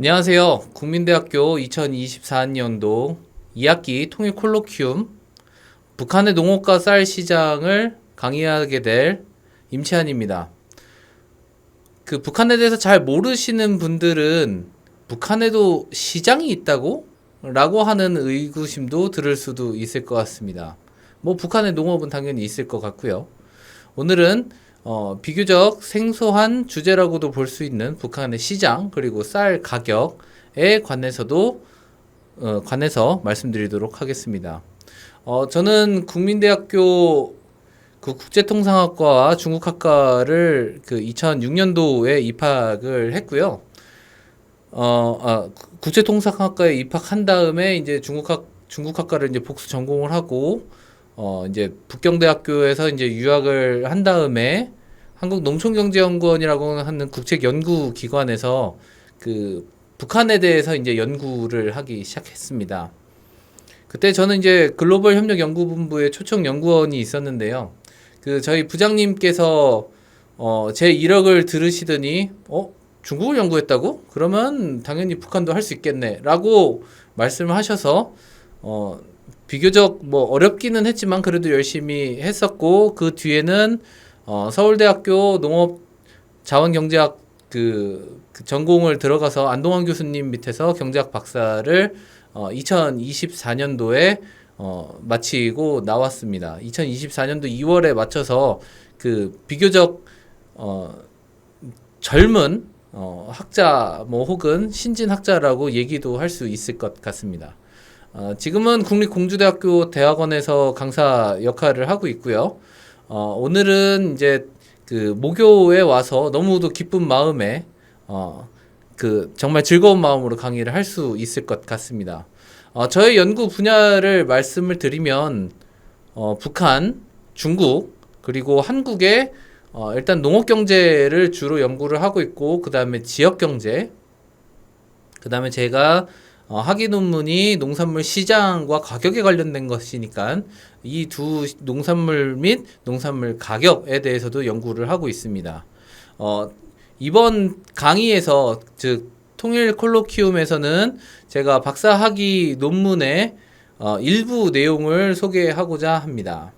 안녕하세요. 국민대학교 2024년도 2학기 통일 콜로퀴움 북한의 농업과 쌀 시장을 강의하게 될 임채한입니다. 북한에 대해서 잘 모르시는 분들은 북한에도 시장이 있다고? 라고 하는 의구심도 들을 수도 있을 것 같습니다. 북한의 농업은 당연히 있을 것 같고요. 오늘은 비교적 생소한 주제라고도 볼 수 있는 북한의 시장 그리고 쌀 가격에 관해서 말씀드리도록 하겠습니다. 저는 국민대학교 국제통상학과와 중국학과를 2006년도에 입학을 했고요. 국제통상학과에 입학한 다음에 이제 중국학과를 이제 복수 전공을 하고 이제 북경대학교에서 이제 유학을 한 다음에 한국농촌경제연구원이라고 하는 국책연구기관에서 북한에 대해서 이제 연구를 하기 시작했습니다. 그때 저는 이제 글로벌협력연구본부에 초청연구원이 있었는데요. 저희 부장님께서 제 이력을 들으시더니 중국을 연구했다고? 그러면 당연히 북한도 할 수 있겠네 라고 말씀을 하셔서 비교적 어렵기는 했지만 그래도 열심히 했었고, 그 뒤에는 서울대학교 농업자원경제학 전공을 들어가서 안동환 교수님 밑에서 경제학 박사를 2024년도에 마치고 나왔습니다. 2024년도 2월에 마쳐서 비교적 젊은 학자 혹은 신진 학자라고 얘기도 할 수 있을 것 같습니다. 지금은 국립공주대학교 대학원에서 강사 역할을 하고 있고요. 오늘은 이제 모교에 와서 너무도 기쁜 마음에 정말 즐거운 마음으로 강의를 할 수 있을 것 같습니다. 저의 연구 분야를 말씀을 드리면 북한, 중국, 그리고 한국의 일단 농업 경제를 주로 연구를 하고 있고, 그 다음에 지역 경제, 그 다음에 제가 학위 논문이 농산물 시장과 가격에 관련된 것이니까 이 두 농산물 및 농산물 가격에 대해서도 연구를 하고 있습니다. 이번 강의에서 즉 통일 콜로퀴움에서는 제가 박사 학위 논문의 일부 내용을 소개하고자 합니다.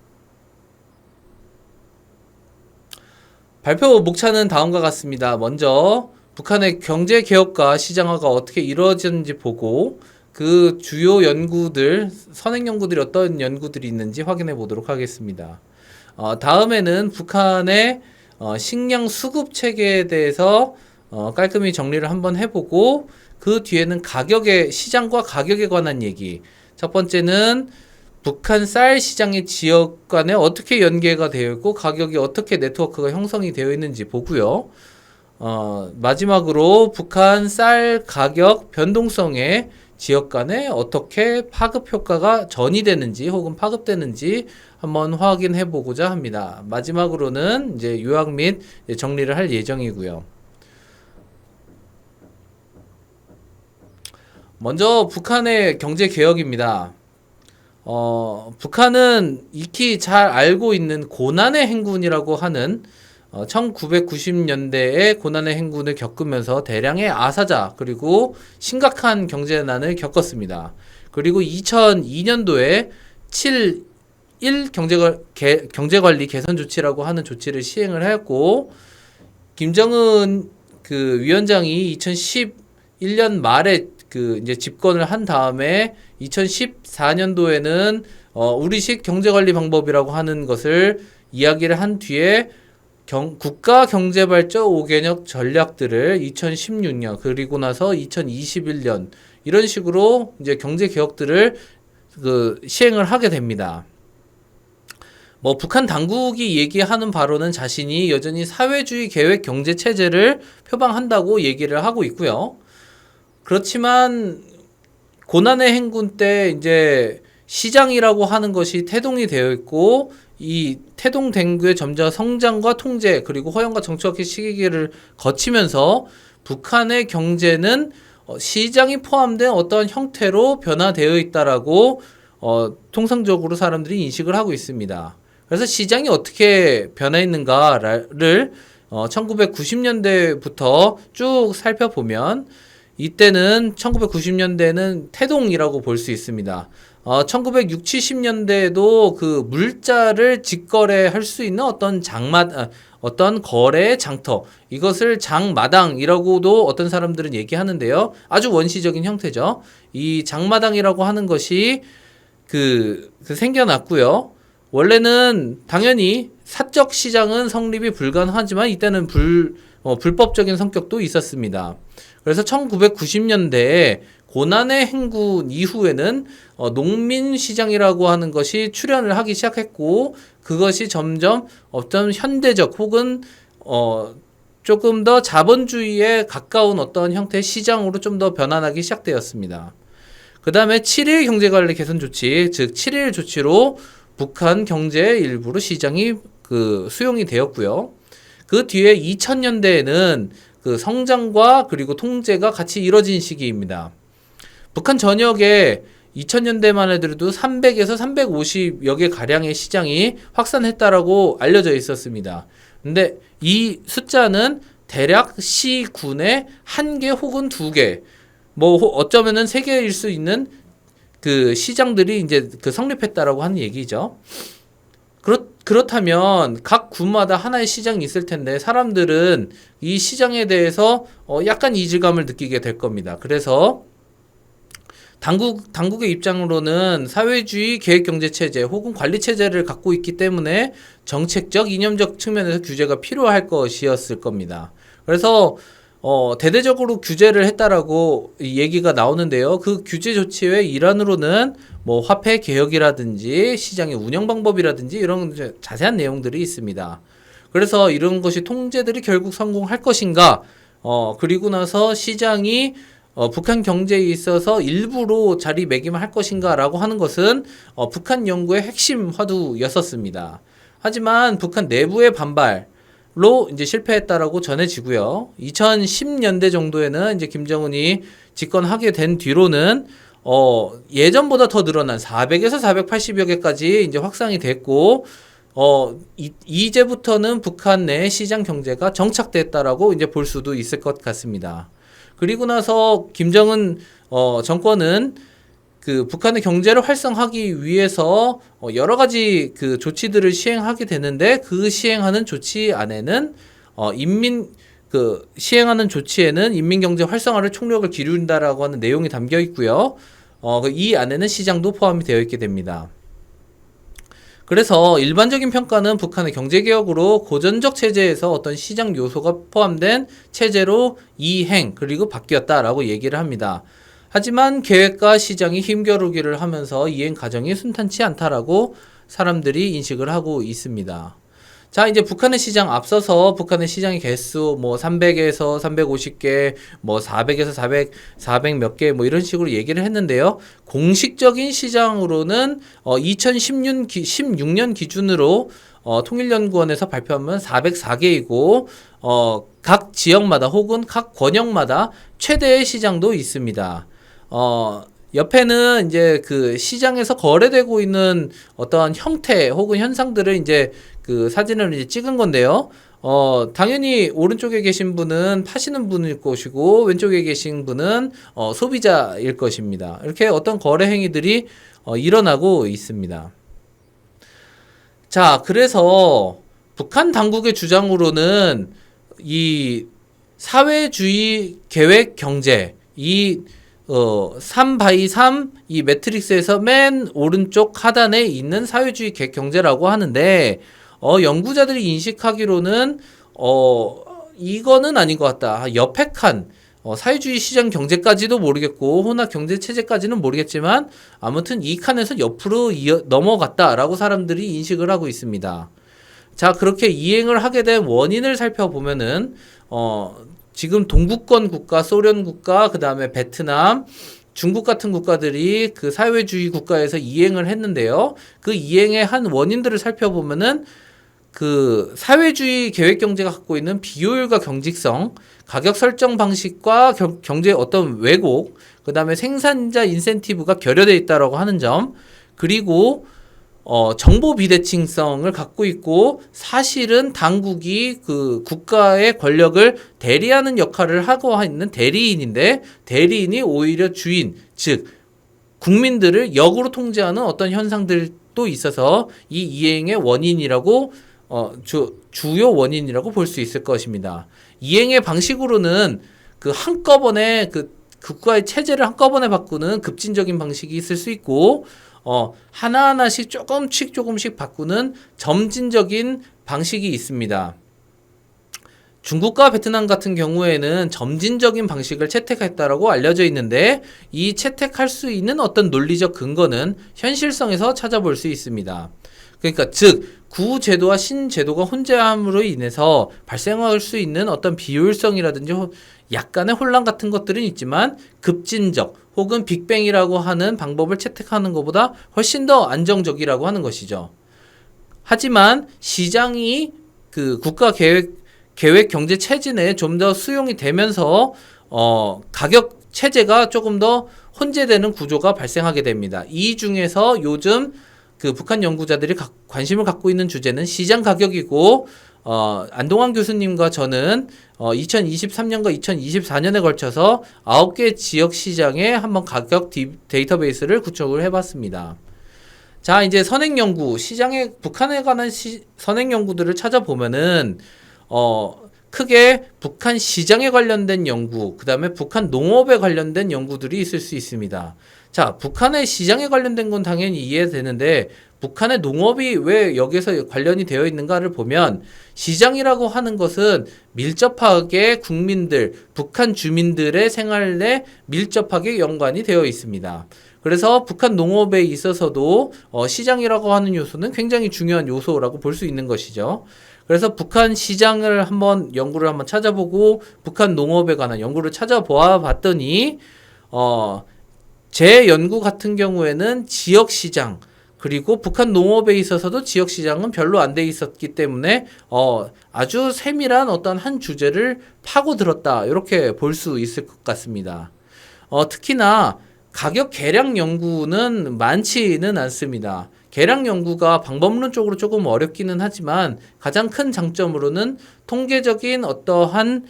발표 목차는 다음과 같습니다. 먼저 북한의 경제개혁과 시장화가 어떻게 이루어지는지 보고, 그 주요 연구들, 선행 연구들이 어떤 연구들이 있는지 확인해 보도록 하겠습니다. 다음에는 북한의 식량 수급 체계에 대해서 깔끔히 정리를 한번 해보고, 그 뒤에는 시장과 가격에 관한 얘기. 첫 번째는 북한 쌀 시장의 지역 간에 어떻게 연계가 되어 있고 가격이 어떻게 네트워크가 형성이 되어 있는지 보고요. 마지막으로 북한 쌀 가격 변동성에 지역 간에 어떻게 파급 효과가 전이되는지 혹은 파급되는지 한번 확인해 보고자 합니다. 마지막으로는 이제 요약 및 정리를 할 예정이고요. 먼저 북한의 경제 개혁입니다. 북한은 익히 잘 알고 있는 고난의 행군이라고 하는 1990년대에 고난의 행군을 겪으면서 대량의 아사자 그리고 심각한 경제난을 겪었습니다. 그리고 2002년도에 7.1 경제관리 개선 조치라고 하는 조치를 시행을 했고, 김정은 위원장이 2011년 말에 이제 집권을 한 다음에 2014년도에는 우리식 경제관리 방법이라고 하는 것을 이야기를 한 뒤에 국가 경제발전 5개년 전략들을 2016년 그리고 나서 2021년 이런 식으로 이제 경제 개혁들을 시행을 하게 됩니다. 북한 당국이 얘기하는 바로는 자신이 여전히 사회주의 계획 경제 체제를 표방한다고 얘기를 하고 있고요. 그렇지만 고난의 행군 때 이제 시장이라고 하는 것이 태동이 되어 있고, 이 태동된 게 점차 성장과 통제 그리고 허용과 정착의 시기를 거치면서 북한의 경제는 시장이 포함된 어떤 형태로 변화되어 있다라고 통상적으로 사람들이 인식을 하고 있습니다. 그래서 시장이 어떻게 변화했는가를 1990년대부터 쭉 살펴보면 이때는 1990년대는 태동이라고 볼 수 있습니다. 1960, 70년대에도 그 물자를 직거래할 수 있는 어떤 거래의 장터, 이것을 장마당이라고도 어떤 사람들은 얘기하는데요. 아주 원시적인 형태죠. 이 장마당이라고 하는 것이 생겨났고요. 원래는 당연히 사적 시장은 성립이 불가능하지만 이때는 불법적인 성격도 있었습니다. 그래서 1990년대에 고난의 행군 이후에는 농민시장이라고 하는 것이 출현을 하기 시작했고, 그것이 점점 어떤 현대적 혹은 조금 더 자본주의에 가까운 어떤 형태의 시장으로 좀 더 변환하기 시작되었습니다. 그 다음에 7.1 경제관리 개선 조치, 즉 7.1 조치로 북한 경제의 일부로 시장이 수용이 되었고요. 그 뒤에 2000년대에는 그 성장과 그리고 통제가 같이 이뤄진 시기입니다. 북한 전역에 2000년대만 해도 300에서 350여 개 가량의 시장이 확산했다라고 알려져 있었습니다. 근데 이 숫자는 대략 시군에 1개 혹은 2개, 어쩌면은 3개일 수 있는 그 시장들이 이제 성립했다라고 하는 얘기죠. 그렇다면 각 군마다 하나의 시장이 있을 텐데 사람들은 이 시장에 대해서 약간 이질감을 느끼게 될 겁니다. 그래서 당국의 입장으로는 사회주의 계획경제체제 혹은 관리체제를 갖고 있기 때문에 정책적, 이념적 측면에서 규제가 필요할 것이었을 겁니다. 그래서 대대적으로 규제를 했다라고 얘기가 나오는데요. 그 규제 조치의 일환으로는 화폐 개혁이라든지 시장의 운영 방법이라든지 이런 자세한 내용들이 있습니다. 그래서 이런 것이 통제들이 결국 성공할 것인가, 그리고 나서 시장이 북한 경제에 있어서 일부로 자리매김할 것인가라고 하는 것은 북한 연구의 핵심 화두였었습니다. 하지만 북한 내부의 반발로 이제 실패했다라고 전해지고요. 2010년대 정도에는 이제 김정은이 집권하게 된 뒤로는 예전보다 더 늘어난 400에서 480여 개까지 이제 확산이 됐고, 이제부터는 북한 내 시장 경제가 정착됐다라고 이제 볼 수도 있을 것 같습니다. 그리고 나서 김정은 정권은 그 북한의 경제를 활성화하기 위해서 여러 가지 그 조치들을 시행하게 되는데, 그 시행하는 조치 안에는 시행하는 조치에는 인민경제 활성화를 총력을 기울인다라고 하는 내용이 담겨 있고요. 이 안에는 시장도 포함이 되어 있게 됩니다. 그래서 일반적인 평가는 북한의 경제개혁으로 고전적 체제에서 어떤 시장 요소가 포함된 체제로 이행 그리고 바뀌었다라고 얘기를 합니다. 하지만 계획과 시장이 힘겨루기를 하면서 이행 과정이 순탄치 않다라고 사람들이 인식을 하고 있습니다. 자, 이제 북한의 시장 앞서서 북한의 시장의 개수 300에서 350개, 400에서 400 몇 개 이런 식으로 얘기를 했는데요. 공식적인 시장으로는 2016년 기준으로 통일연구원에서 발표하면 404개이고 각 지역마다 혹은 각 권역마다 최대의 시장도 있습니다. 옆에는 이제 그 시장에서 거래되고 있는 어떤 형태 혹은 현상들을 이제 그 사진을 이제 찍은 건데요. 당연히 오른쪽에 계신 분은 파시는 분일 것이고 왼쪽에 계신 분은 소비자일 것입니다. 이렇게 어떤 거래 행위들이 일어나고 있습니다. 자, 그래서 북한 당국의 주장으로는 이 사회주의 계획 경제, 3x3 이 매트릭스에서 맨 오른쪽 하단에 있는 사회주의 계획 경제라고 하는데, 연구자들이 인식하기로는 이거는 아닌 것 같다. 옆에 칸 사회주의 시장 경제까지도 모르겠고 혼합 경제 체제까지는 모르겠지만 아무튼 이 칸에서 옆으로 넘어갔다라고 사람들이 인식을 하고 있습니다. 자, 그렇게 이행을 하게 된 원인을 살펴보면은 지금 동구권 국가, 소련 국가, 그 다음에 베트남, 중국 같은 국가들이 그 사회주의 국가에서 이행을 했는데요. 그 이행의 한 원인들을 살펴보면은 그 사회주의 계획 경제가 갖고 있는 비효율과 경직성, 가격 설정 방식과 경제의 어떤 왜곡, 그 다음에 생산자 인센티브가 결여되어 있다라고 하는 점, 그리고 정보 비대칭성을 갖고 있고 사실은 당국이 그 국가의 권력을 대리하는 역할을 하고 있는 대리인인데 대리인이 오히려 주인, 즉 국민들을 역으로 통제하는 어떤 현상들도 있어서 이 이행의 원인이라고 주요 원인이라고 볼 수 있을 것입니다. 이행의 방식으로는 그 한꺼번에 그 국가의 체제를 한꺼번에 바꾸는 급진적인 방식이 있을 수 있고 하나하나씩 조금씩 바꾸는 점진적인 방식이 있습니다. 중국과 베트남 같은 경우에는 점진적인 방식을 채택했다라고 알려져 있는데 이 채택할 수 있는 어떤 논리적 근거는 현실성에서 찾아볼 수 있습니다. 그러니까 즉 구제도와 신제도가 혼재함으로 인해서 발생할 수 있는 어떤 비효율성이라든지 약간의 혼란 같은 것들은 있지만 급진적 혹은 빅뱅이라고 하는 방법을 채택하는 것보다 훨씬 더 안정적이라고 하는 것이죠. 하지만 시장이 그 국가 계획 경제 체제 내에 좀 더 수용이 되면서 가격 체제가 조금 더 혼재되는 구조가 발생하게 됩니다. 이 중에서 요즘 그 북한 연구자들이 관심을 갖고 있는 주제는 시장 가격이고 안동환 교수님과 저는 2023년과 2024년에 걸쳐서 9개 지역 시장에 한번 가격 데이터베이스를 구축을 해봤습니다. 자, 이제 선행 연구, 북한에 관한 선행 연구들을 찾아보면은 크게 북한 시장에 관련된 연구, 그 다음에 북한 농업에 관련된 연구들이 있을 수 있습니다. 자, 북한의 시장에 관련된 건 당연히 이해되는데 북한의 농업이 왜 여기서 관련이 되어 있는가를 보면 시장이라고 하는 것은 밀접하게 국민들, 북한 주민들의 생활에 밀접하게 연관이 되어 있습니다. 그래서 북한 농업에 있어서도 시장이라고 하는 요소는 굉장히 중요한 요소라고 볼 수 있는 것이죠. 그래서 북한 시장을 연구를 한번 찾아보고 북한 농업에 관한 연구를 찾아보아 봤더니 제 연구 같은 경우에는 지역 시장 그리고 북한 농업에 있어서도 지역 시장은 별로 안 돼 있었기 때문에 아주 세밀한 어떤 한 주제를 파고들었다 이렇게 볼 수 있을 것 같습니다. 특히나 가격 계량 연구는 많지는 않습니다. 계량 연구가 방법론적으로 조금 어렵기는 하지만 가장 큰 장점으로는 통계적인 어떠한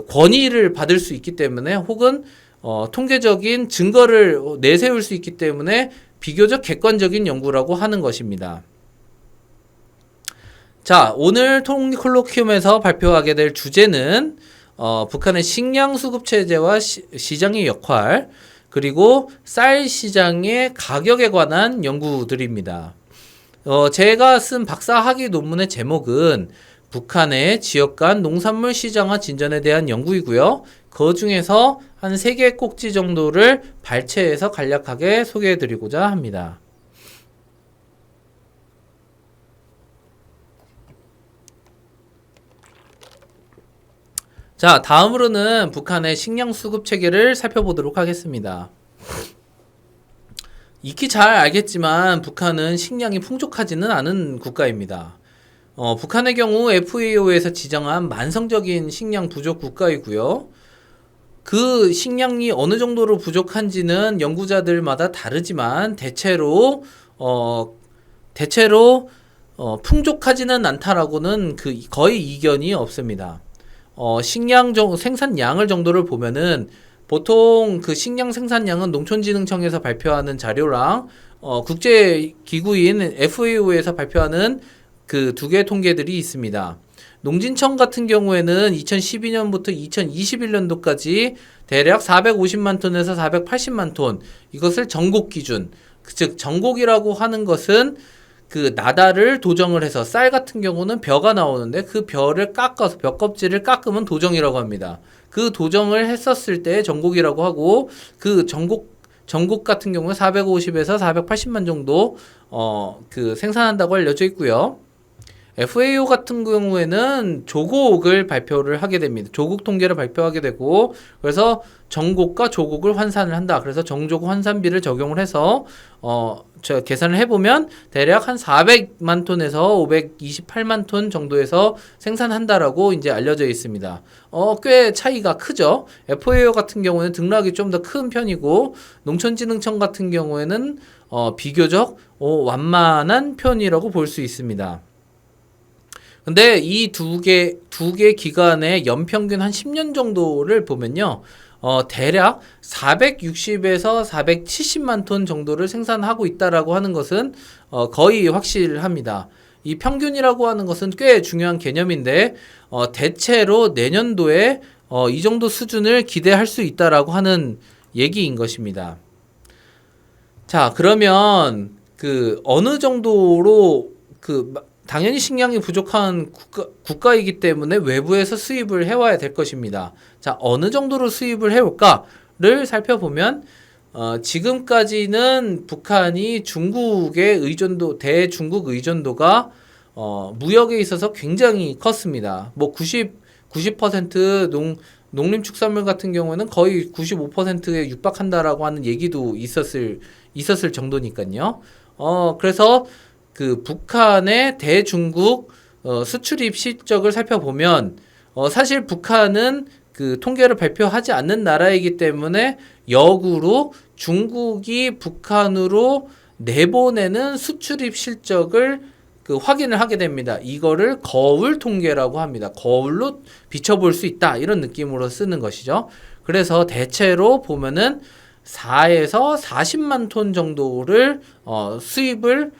권위를 받을 수 있기 때문에 혹은 통계적인 증거를 내세울 수 있기 때문에 비교적 객관적인 연구라고 하는 것입니다. 자, 오늘 통리 콜로퀴움에서 발표하게 될 주제는 북한의 식량 수급 체제와 시장의 역할, 그리고 쌀 시장의 가격에 관한 연구들입니다. 제가 쓴 박사학위 논문의 제목은 북한의 지역 간 농산물 시장화 진전에 대한 연구이고요. 그 중에서 한 3개 꼭지 정도를 발췌해서 간략하게 소개해드리고자 합니다. 자, 다음으로는 북한의 식량 수급 체계를 살펴보도록 하겠습니다. 익히 잘 알겠지만 북한은 식량이 풍족하지는 않은 국가입니다. 북한의 경우 FAO에서 지정한 만성적인 식량 부족 국가이고요. 그 식량이 어느 정도로 부족한지는 연구자들마다 다르지만 대체로 풍족하지는 않다라고는 거의 이견이 없습니다. 식량 생산량을 정도를 보면은 보통 그 식량 생산량은 농촌진흥청에서 발표하는 자료랑 국제기구인 FAO에서 발표하는 그 2개의 통계들이 있습니다. 농진청 같은 경우에는 2012년부터 2021년도까지 대략 450만 톤에서 480만 톤, 이것을 전곡 기준, 즉 전곡이라고 하는 것은 그 나다를 도정을 해서 쌀 같은 경우는 벼가 나오는데 그 벼를 깎아서 벼 껍질을 깎으면 도정이라고 합니다. 그 도정을 했었을 때 전곡이라고 하고 그 전곡 같은 경우는 450에서 480만 정도 생산한다고 알려져 있고요. FAO 같은 경우에는 조곡을 발표를 하게 됩니다. 조곡 통계를 발표하게 되고, 그래서 정곡과 조곡을 환산을 한다. 그래서 정조곡 환산비를 적용을 해서 계산을 해보면 대략 한 400만 톤에서 528만 톤 정도에서 생산한다라고 이제 알려져 있습니다. 꽤 차이가 크죠. FAO 같은 경우는 등락이 좀 더 큰 편이고, 농촌진흥청 같은 경우에는 비교적 완만한 편이라고 볼 수 있습니다. 근데 이 두 개 기간의 연평균 한 10년 정도를 보면요. 대략 460에서 470만 톤 정도를 생산하고 있다라고 하는 것은 거의 확실합니다. 이 평균이라고 하는 것은 꽤 중요한 개념인데 대체로 내년도에 이 정도 수준을 기대할 수 있다라고 하는 얘기인 것입니다. 자, 그러면 어느 정도로 당연히 식량이 부족한 국가이기 때문에 외부에서 수입을 해와야 될 것입니다. 자, 어느 정도로 수입을 해올까를 살펴보면 지금까지는 북한이 중국의 의존도, 대중국 의존도가 무역에 있어서 굉장히 컸습니다. 뭐 90% 농림축산물 같은 경우는 거의 95%에 육박한다라고 하는 얘기도 있었을 정도니까요. 그래서 북한의 대중국 수출입 실적을 살펴보면 사실 북한은 통계를 발표하지 않는 나라이기 때문에 역으로 중국이 북한으로 내보내는 수출입 실적을 확인을 하게 됩니다. 이거를 거울 통계라고 합니다. 거울로 비춰볼 수 있다. 이런 느낌으로 쓰는 것이죠. 그래서 대체로 보면은 4에서 40만 톤 정도를 수입을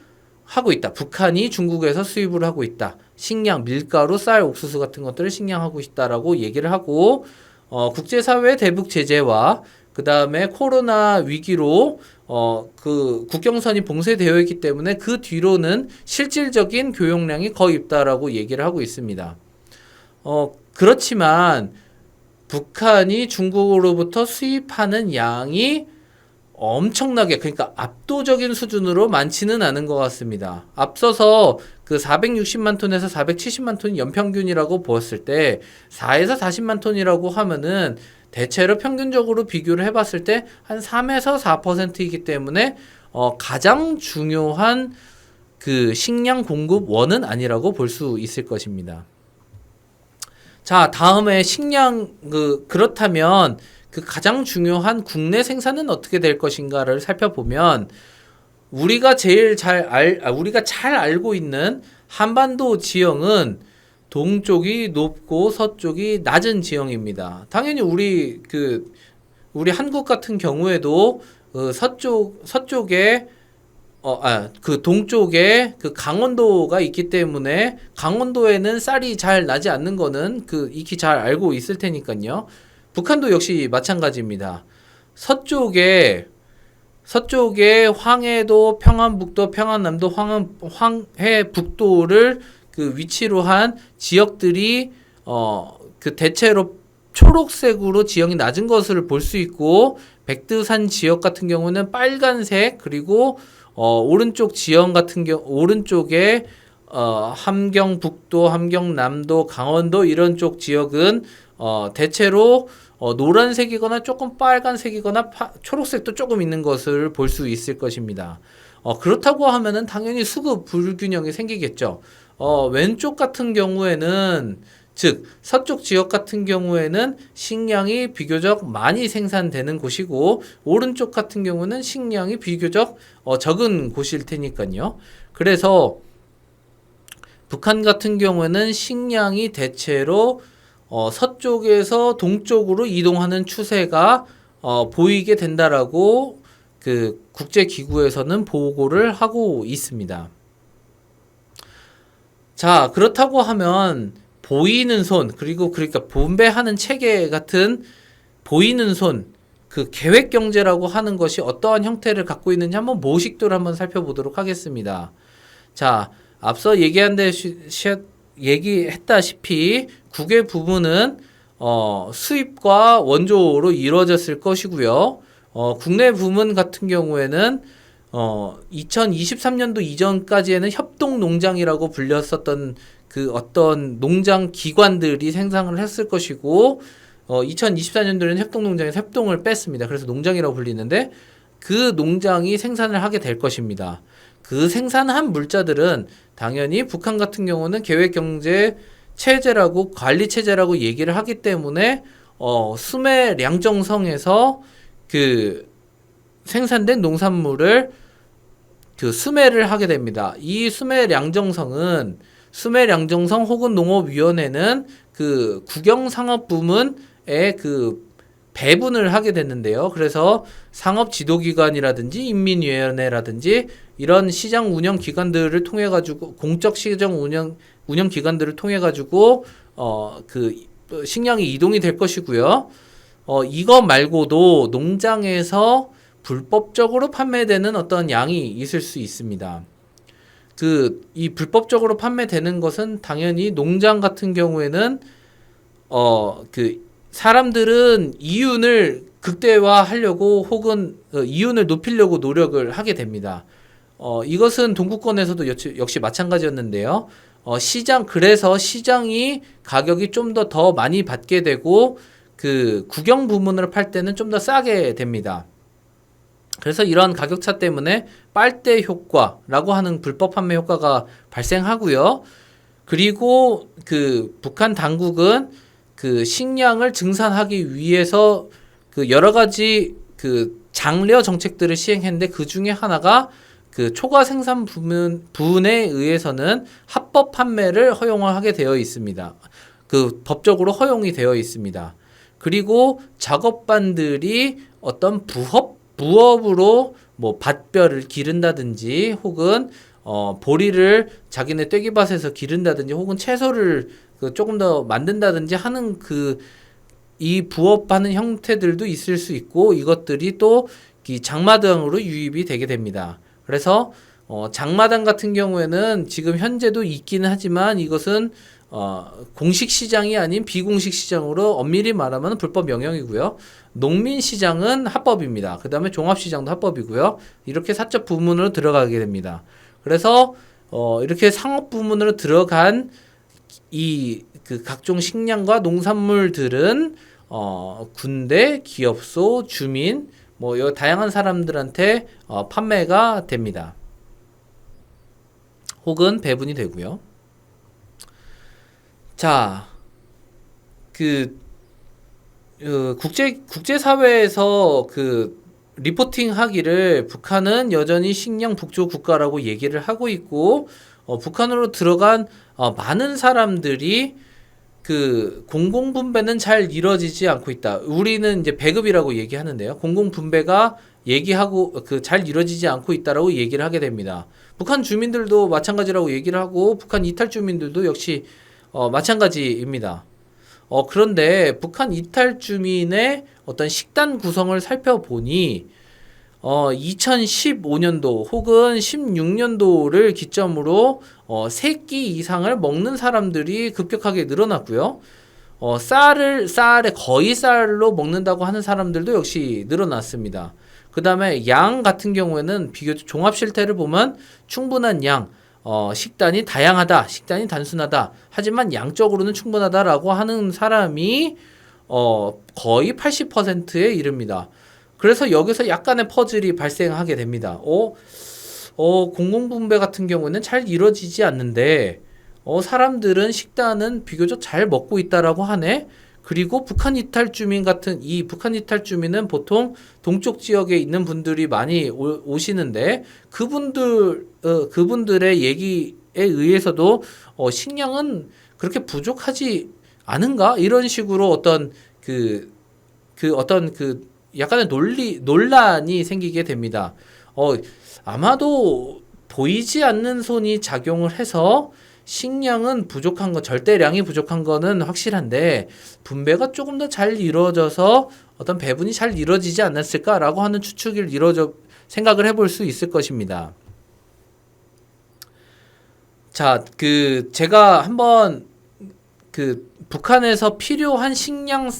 하고 있다. 북한이 중국에서 수입을 하고 있다. 식량, 밀가루, 쌀, 옥수수 같은 것들을 식량하고 있다라고 얘기를 하고 국제사회 대북 제재와 그 다음에 코로나 위기로 국경선이 봉쇄되어 있기 때문에 그 뒤로는 실질적인 교역량이 거의 없다라고 얘기를 하고 있습니다. 그렇지만 북한이 중국으로부터 수입하는 양이 엄청나게, 그러니까 압도적인 수준으로 많지는 않은 것 같습니다. 앞서서 460만 톤에서 470만 톤 연평균이라고 보았을 때 4에서 40만 톤이라고 하면은 대체로 평균적으로 비교를 해봤을 때 한 3에서 4%이기 때문에 가장 중요한 식량 공급 원은 아니라고 볼 수 있을 것입니다. 자, 다음에 식량 그렇다면 가장 중요한 국내 생산은 어떻게 될 것인가를 살펴보면 우리가 잘 알고 있는 한반도 지형은 동쪽이 높고 서쪽이 낮은 지형입니다. 당연히 우리 한국 같은 경우에도 서쪽에 동쪽에 강원도가 있기 때문에 강원도에는 쌀이 잘 나지 않는 거는 익히 잘 알고 있을 테니까요. 북한도 역시 마찬가지입니다. 서쪽에 황해도, 평안북도, 평안남도, 황해북도를 위치로 한 지역들이 대체로 초록색으로 지형이 낮은 것을 볼 수 있고, 백두산 지역 같은 경우는 빨간색, 그리고 오른쪽 지형 같은 오른쪽에 함경북도, 함경남도, 강원도 이런 쪽 지역은 대체로 노란색이거나 조금 빨간색이거나 초록색도 조금 있는 것을 볼 수 있을 것입니다. 그렇다고 하면은 당연히 수급 불균형이 생기겠죠. 왼쪽 같은 경우에는 즉 서쪽 지역 같은 경우에는 식량이 비교적 많이 생산되는 곳이고 오른쪽 같은 경우는 식량이 비교적 적은 곳일 테니까요. 그래서 북한 같은 경우에는 식량이 대체로 서쪽에서 동쪽으로 이동하는 추세가 보이게 된다라고 국제기구에서는 보고를 하고 있습니다. 자, 그렇다고 하면 보이는 손, 그러니까 분배하는 체계 같은 보이는 손, 계획 경제라고 하는 것이 어떠한 형태를 갖고 있는지 한번 모식도를 한번 살펴보도록 하겠습니다. 자, 앞서 얘기했다시피 국외 부분은 수입과 원조로 이루어졌을 것이고요. 국내 부문 같은 경우에는 2023년도 이전까지에는 협동농장이라고 불렸었던 그 어떤 농장 기관들이 생산을 했을 것이고, 2024년도에는 협동농장에서 협동을 뺐습니다. 그래서 농장이라고 불리는데, 그 농장이 생산을 하게 될 것입니다. 그 생산한 물자들은 당연히 북한 같은 경우는 계획경제 체제라고 관리체제라고 얘기를 하기 때문에, 수매 량정성에서 그 생산된 농산물을 그 수매를 하게 됩니다. 이 수매 량정성 혹은 농업위원회는 그 국영상업 부문에 그 배분을 하게 됐는데요. 그래서 상업지도기관이라든지 인민위원회라든지 이런 시장 운영 기관들을 통해 가지고 공적 시장 운영 기관들을 통해 가지고 그 식량이 이동이 될 것이고요. 이거 말고도 농장에서 불법적으로 판매되는 어떤 양이 있을 수 있습니다. 이 불법적으로 판매되는 것은 당연히 농장 같은 경우에는 사람들은 이윤을 극대화하려고 혹은 이윤을 높이려고 노력을 하게 됩니다. 이것은 동구권에서도 역시 마찬가지였는데요. 그래서 시장이 가격이 좀 더 많이 받게 되고 그 국영 부문을 팔 때는 좀 더 싸게 됩니다. 그래서 이러한 가격차 때문에 빨대 효과라고 하는 불법 판매 효과가 발생하고요. 그리고 그 북한 당국은 그 식량을 증산하기 위해서 그 여러 가지 그 장려 정책들을 시행했는데 그 중에 하나가 그 초과 생산 부분에 의해서는 합법 판매를 허용을 하게 되어 있습니다. 그 법적으로 허용이 되어 있습니다. 그리고 작업반들이 어떤 부업으로 뭐 밭별을 기른다든지 혹은 보리를 자기네 떼기밭에서 기른다든지 혹은 채소를 그 조금 더 만든다든지 하는 이 부업하는 형태들도 있을 수 있고 이것들이 또 이 장마당으로 유입이 되게 됩니다. 그래서 장마당 같은 경우에는 지금 현재도 있기는 하지만 이것은 공식 시장이 아닌 비공식 시장으로 엄밀히 말하면 불법 영역이고요. 농민 시장은 합법입니다. 그 다음에 종합 시장도 합법이고요. 이렇게 사적 부문으로 들어가게 됩니다. 그래서 이렇게 상업 부문으로 들어간 그 각종 식량과 농산물들은 군대, 기업소, 주민 요 다양한 사람들한테 판매가 됩니다. 혹은 배분이 되고요. 자, 국제사회에서 리포팅 하기를 북한은 여전히 식량 북조 국가라고 얘기를 하고 있고, 북한으로 들어간 많은 사람들이 공공분배는 잘 이루어지지 않고 있다. 우리는 이제 배급이라고 얘기하는데요. 공공분배가 잘 이루어지지 않고 있다라고 얘기를 하게 됩니다. 북한 주민들도 마찬가지라고 얘기를 하고, 북한 이탈 주민들도 역시 마찬가지입니다. 그런데 북한 이탈 주민의 어떤 식단 구성을 살펴보니 2015년도 혹은 16년도를 기점으로 3끼 이상을 먹는 사람들이 급격하게 늘어났고요. 거의 쌀로 먹는다고 하는 사람들도 역시 늘어났습니다. 그 다음에 양 같은 경우에는 비교적 종합 실태를 보면 충분한 양, 식단이 다양하다, 식단이 단순하다, 하지만 양적으로는 충분하다라고 하는 사람이 거의 80%에 이릅니다. 그래서 여기서 약간의 퍼즐이 발생하게 됩니다. 공공분배 같은 경우는 잘 이루어지지 않는데 사람들은 식단은 비교적 잘 먹고 있다라고 하네. 그리고 북한 이탈 주민은 보통 동쪽 지역에 있는 분들이 많이 오시는데 그분들의 얘기에 의해서도 식량은 그렇게 부족하지 않은가? 이런 식으로 어떤 약간의 논란이 생기게 됩니다. 아마도 보이지 않는 손이 작용을 해서 식량은 절대량이 부족한 거는 확실한데 분배가 조금 더 잘 이루어져서 어떤 배분이 잘 이루어지지 않았을까라고 하는 생각을 해볼 수 있을 것입니다. 자, 제가 한번 북한에서 필요한 식량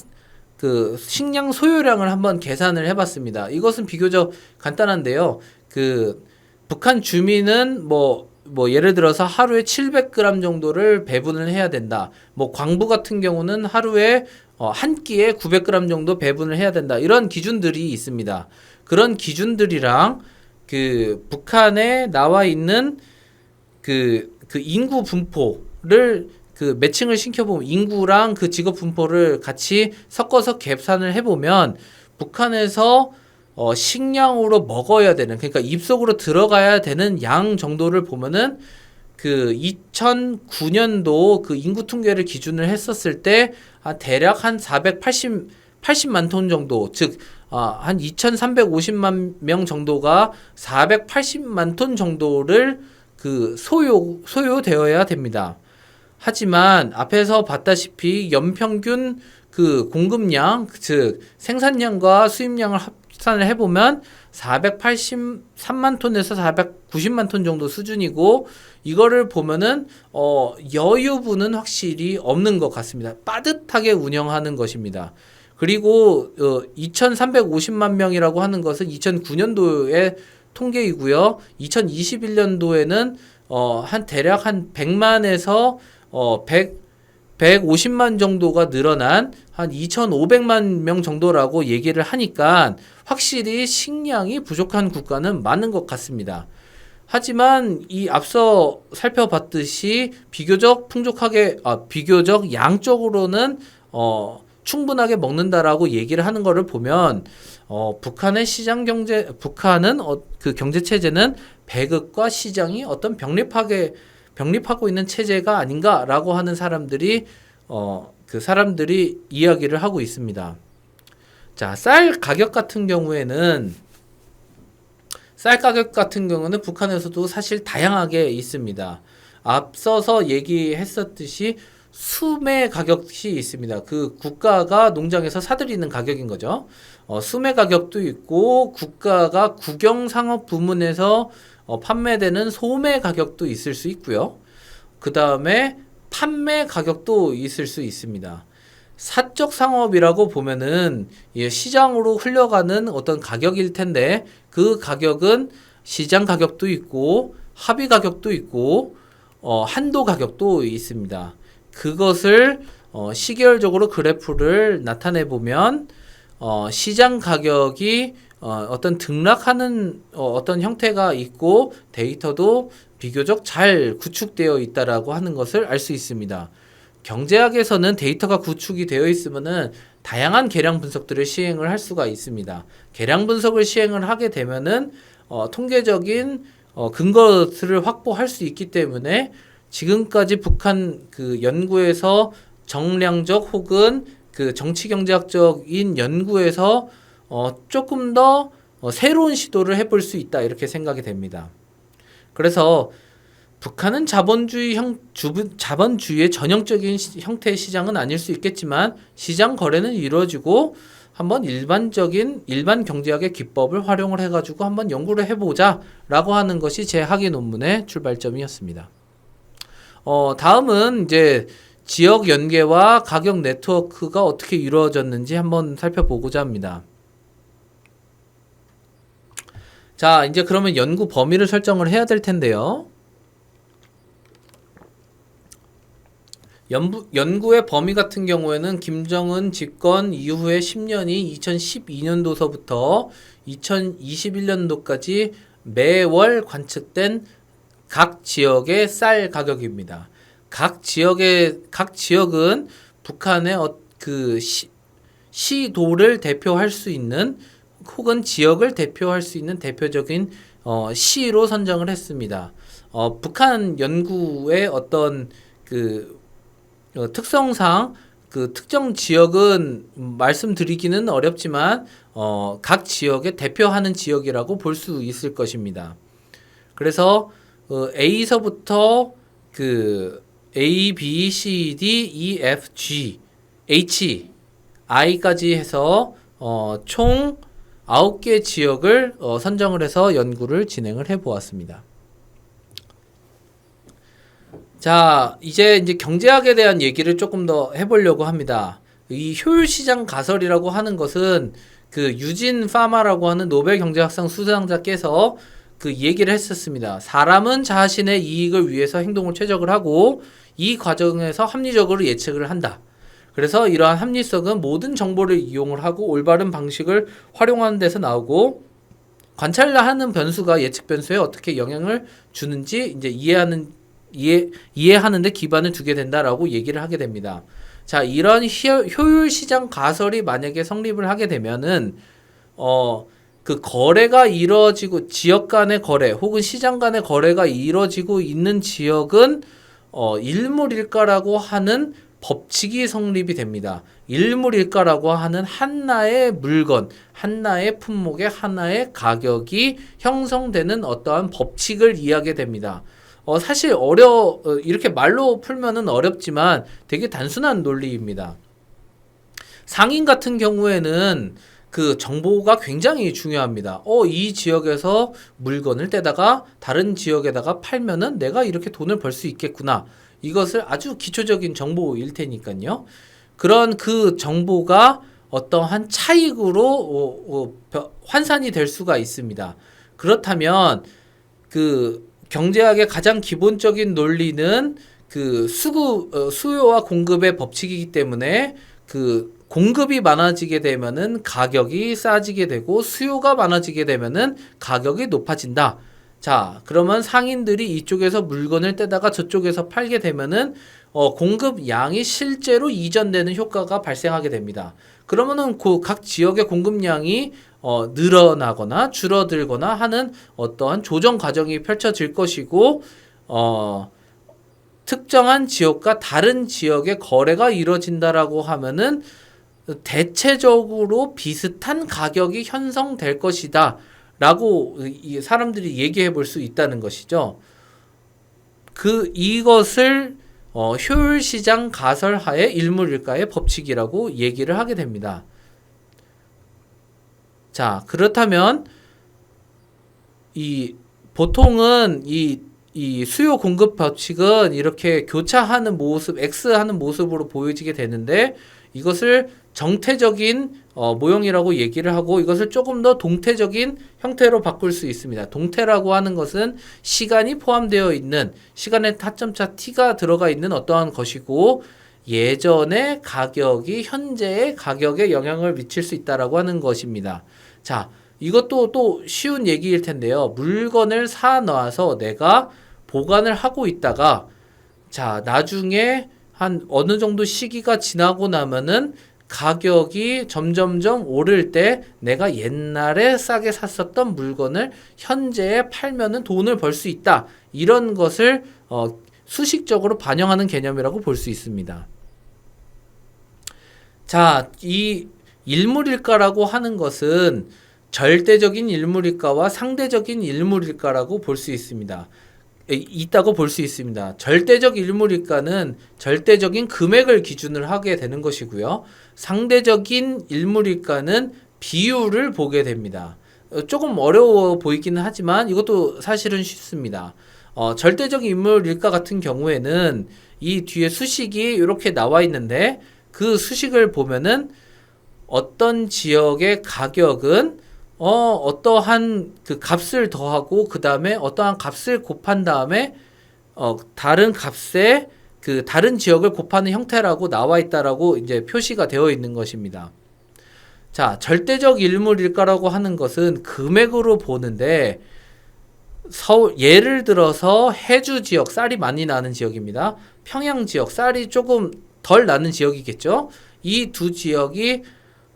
그 식량 소요량을 한번 계산을 해봤습니다. 이것은 비교적 간단한데요. 그 북한 주민은 뭐 예를 들어서 하루에 700g 정도를 배분을 해야 된다. 뭐 광부 같은 경우는 하루에 한 끼에 900g 정도 배분을 해야 된다. 이런 기준들이 있습니다. 그런 기준들이랑 그 북한에 나와 있는 그 인구 분포를 그 매칭을 시켜보면 인구랑 그 직업 분포를 같이 섞어서 계산을 해보면 북한에서 식량으로 먹어야 되는, 그러니까 입속으로 들어가야 되는 양 정도를 보면은 그 2009년도 그 인구 통계를 기준을 했었을 때 대략 한 80만 톤 정도, 즉 한 2,350만 명 정도가 480만 톤 정도를 그 소요되어야 됩니다. 하지만 앞에서 봤다시피 연평균 그 공급량, 즉 생산량과 수입량을 합산을 해보면 483만 톤에서 490만 톤 정도 수준이고, 이거를 보면은 여유분은 확실히 없는 것 같습니다. 빠듯하게 운영하는 것입니다. 그리고 2,350만 명이라고 하는 것은 2009년도의 통계이고요. 2021년도에는 한 대략 한 100만에서 150만 정도가 늘어난 한 2,500만 명 정도라고 얘기를 하니까 확실히 식량이 부족한 국가는 많은 것 같습니다. 하지만 이 앞서 살펴봤듯이 비교적 풍족하게, 비교적 양적으로는 충분하게 먹는다라고 얘기를 하는 거를 보면 북한의 시장 경제, 북한은 그 경제 체제는 배급과 시장이 어떤 병립하고 있는 체제가 아닌가라고 하는 사람들이 그 사람들이 이야기를 하고 있습니다. 자, 쌀 가격 같은 경우는 북한에서도 사실 다양하게 있습니다. 앞서서 얘기했었듯이 수매 가격이 있습니다. 그 국가가 농장에서 사들이는 가격인 거죠. 수매 가격도 있고 국가가 국영상업 부문에서 판매되는 소매 가격도 있을 수 있고요. 그 다음에 판매 가격도 있을 수 있습니다. 사적 상업이라고 보면은 시장으로 흘러가는 어떤 가격일 텐데, 그 가격은 시장 가격도 있고 합의 가격도 있고 한도 가격도 있습니다. 그것을 시계열적으로 그래프를 나타내 보면 시장 가격이 어떤 등락하는 어떤 형태가 있고 데이터도 비교적 잘 구축되어 있다라고 하는 것을 알 수 있습니다. 경제학에서는 데이터가 구축이 되어 있으면은 다양한 계량 분석들을 시행을 할 수가 있습니다. 계량 분석을 시행을 하게 되면은 통계적인 근거들을 확보할 수 있기 때문에 지금까지 북한 그 연구에서 정량적 혹은 그 정치 경제학적인 연구에서 조금 더 새로운 시도를 해볼 수 있다, 이렇게 생각이 됩니다. 그래서 북한은 자본주의의 전형적인 형태의 시장은 아닐 수 있겠지만 시장 거래는 이루어지고 한번 일반 경제학의 기법을 활용을 해가지고 한번 연구를 해보자라고 하는 것이 제 학위 논문의 출발점이었습니다. 다음은 이제 지역 연계와 가격 네트워크가 어떻게 이루어졌는지 한번 살펴보고자 합니다. 자, 이제 그러면 연구 범위를 설정을 해야 될 텐데요. 연구의 범위 같은 경우에는 김정은 집권 이후의 10년이 2012년도서부터 2021년도까지 매월 관측된 각 지역의 쌀 가격입니다. 각 지역은 북한의 그 시도를 대표할 수 있는 혹은 지역을 대표할 수 있는 대표적인 시로 선정을 했습니다. 북한 연구의 어떤 그 특성상 그 특정 지역은 말씀드리기는 어렵지만 각 지역에 대표하는 지역이라고 볼 수 있을 것입니다. 그래서 A서부터 그 A, B, C, D, E, F, G, H, I까지 해서 총 9개 지역을 선정을 해서 연구를 진행을 해 보았습니다. 자, 이제 경제학에 대한 얘기를 조금 더 해보려고 합니다. 이 효율 시장 가설이라고 하는 것은 그 유진 파마라고 하는 노벨 경제학상 수상자께서 그 얘기를 했었습니다. 사람은 자신의 이익을 위해서 행동을 최적을 하고 이 과정에서 합리적으로 예측을 한다. 그래서 이러한 합리성은 모든 정보를 이용을 하고 올바른 방식을 활용하는 데서 나오고 관찰하는 변수가 예측 변수에 어떻게 영향을 주는지 이제 이해하는 데 기반을 두게 된다라고 얘기를 하게 됩니다. 자, 이런 효율 시장 가설이 만약에 성립을 하게 되면은 그 거래가 이루어지고 지역 간의 거래 혹은 시장 간의 거래가 이루어지고 있는 지역은 일물일가라고 하는 법칙이 성립이 됩니다. 일물일가라고 하는 하나의 물건, 하나의 품목의 하나의 가격이 형성되는 어떠한 법칙을 이해하게 됩니다. 사실 이렇게 말로 풀면은 어렵지만 되게 단순한 논리입니다. 상인 같은 경우에는 그 정보가 굉장히 중요합니다. 이 지역에서 물건을 떼다가 다른 지역에다가 팔면은 내가 이렇게 돈을 벌 수 있겠구나. 이것을 아주 기초적인 정보일 테니까요. 그런 그 정보가 어떠한 차익으로 환산이 될 수가 있습니다. 그렇다면 그 경제학의 가장 기본적인 논리는 그 수요와 공급의 법칙이기 때문에 그 공급이 많아지게 되면은 가격이 싸지게 되고 수요가 많아지게 되면은 가격이 높아진다. 자, 그러면 상인들이 이쪽에서 물건을 떼다가 저쪽에서 팔게 되면은 공급 양이 실제로 이전되는 효과가 발생하게 됩니다. 그러면은 그 각 지역의 공급량이 늘어나거나 줄어들거나 하는 어떠한 조정 과정이 펼쳐질 것이고 특정한 지역과 다른 지역의 거래가 이루어진다라고 하면은 대체적으로 비슷한 가격이 형성될 것이다 라고 사람들이 얘기해 볼 수 있다는 것이죠. 이것을 효율시장 가설하에 일물일가의 법칙이라고 얘기를 하게 됩니다. 자, 그렇다면 보통은 이 수요 공급 법칙은 이렇게 교차하는 모습, X하는 모습으로 보여지게 되는데 이것을 정태적인 모형이라고 얘기를 하고 이것을 조금 더 동태적인 형태로 바꿀 수 있습니다. 동태라고 하는 것은 시간이 포함되어 있는 시간의 타점차 t가 들어가 있는 어떠한 것이고 예전의 가격이 현재의 가격에 영향을 미칠 수 있다라고 하는 것입니다. 자, 이것도 또 쉬운 얘기일 텐데요. 물건을 사 놔서 내가 보관을 하고 있다가 자, 나중에 한 어느 정도 시기가 지나고 나면은 가격이 점점점 오를 때 내가 옛날에 싸게 샀었던 물건을 현재에 팔면은 돈을 벌 수 있다. 이런 것을 수식적으로 반영하는 개념이라고 볼 수 있습니다. 자, 이 일물일가라고 하는 것은 절대적인 일물일가와 상대적인 일물일가라고 볼 수 있습니다. 있다고 볼 수 있습니다. 절대적 일물일가는 절대적인 금액을 기준으로 하게 되는 것이고요. 상대적인 일물일가는 비율을 보게 됩니다. 조금 어려워 보이기는 하지만 이것도 사실은 쉽습니다. 절대적 일물일가 같은 경우에는 이 뒤에 수식이 이렇게 나와 있는데 그 수식을 보면은 어떤 지역의 가격은 어떠한 그 값을 더하고 그 다음에 어떠한 값을 곱한 다음에 다른 값에 그 다른 지역을 곱하는 형태라고 나와 있다라고 이제 표시가 되어 있는 것입니다. 자, 절대적 일물일가라고 하는 것은 금액으로 보는데 예를 들어서 해주 지역 쌀이 많이 나는 지역입니다. 평양 지역 쌀이 조금 덜 나는 지역이겠죠. 이 두 지역이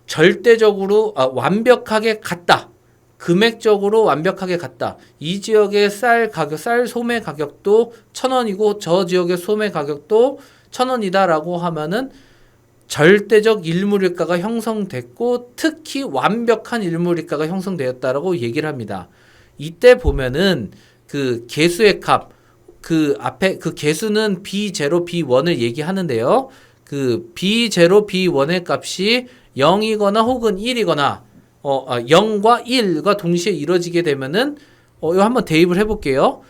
절대적으로 완벽하게 같다. 금액적으로 완벽하게 같다. 이 지역의 쌀 소매 가격도 1,000원이고 저 지역의 소매 가격도 1,000원이다라고 하면은 절대적 일물일가가 형성됐고 특히 완벽한 일물일가가 형성되었다라고 얘기를 합니다. 이때 보면은 그 개수의 값, 그 앞에 그 개수는 B0, B1을 얘기하는데요. 그 B0, B1의 값이 0이거나 혹은 1이거나 0과 1과 동시에 이루어지게 되면은 이거 한번 대입을 해볼게요.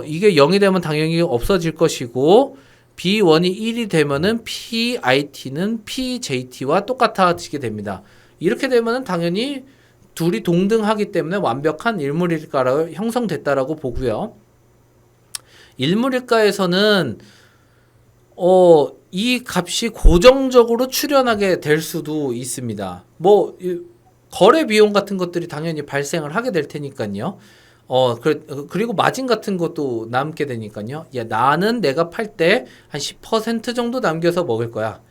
이게 0이 되면 당연히 없어질 것이고 B1이 1이 되면은 PIT는 PJT와 똑같아지게 됩니다. 이렇게 되면은 당연히 둘이 동등하기 때문에 완벽한 일물일가로 형성됐다라고 보고요. 일물일가에서는 이 값이 고정적으로 출현하게 될 수도 있습니다. 뭐 거래 비용 같은 것들이 당연히 발생을 하게 될 테니까요. 그리고 마진 같은 것도 남게 되니까요. 야, 나는 내가 팔 때 한 10% 정도 남겨서 먹을 거야.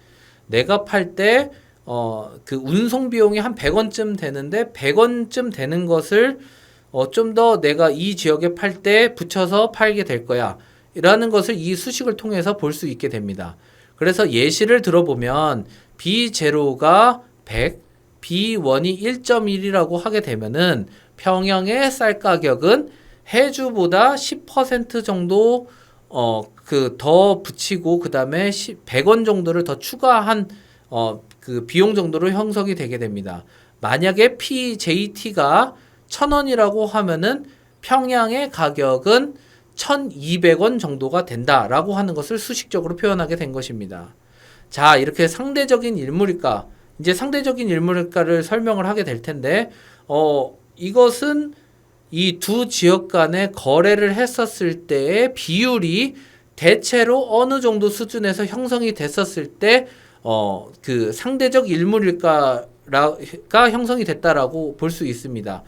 내가 팔 때 그 운송 비용이 한 100원쯤 되는데 100원쯤 되는 것을 좀 더 내가 이 지역에 팔 때 붙여서 팔게 될 거야. 라는 것을 이 수식을 통해서 볼 수 있게 됩니다. 그래서 예시를 들어보면 B0가 100, B1이 1.1이라고 하게 되면은 평형의 쌀 가격은 해주보다 10% 정도 더 붙이고 그다음에 100원 정도를 더 추가한 그 비용 정도로 형성이 되게 됩니다. 만약에 PJT가 1,000원이라고 하면은 평양의 가격은 1,200원 정도가 된다라고 하는 것을 수식적으로 표현하게 된 것입니다. 자, 이렇게 상대적인 일물일가, 이제 상대적인 일물일가를 설명을 하게 될 텐데, 이것은 이 두 지역 간의 거래를 했었을 때의 비율이 대체로 어느 정도 수준에서 형성이 됐었을 때, 그 상대적 일물일가가 형성이 됐다라고 볼 수 있습니다.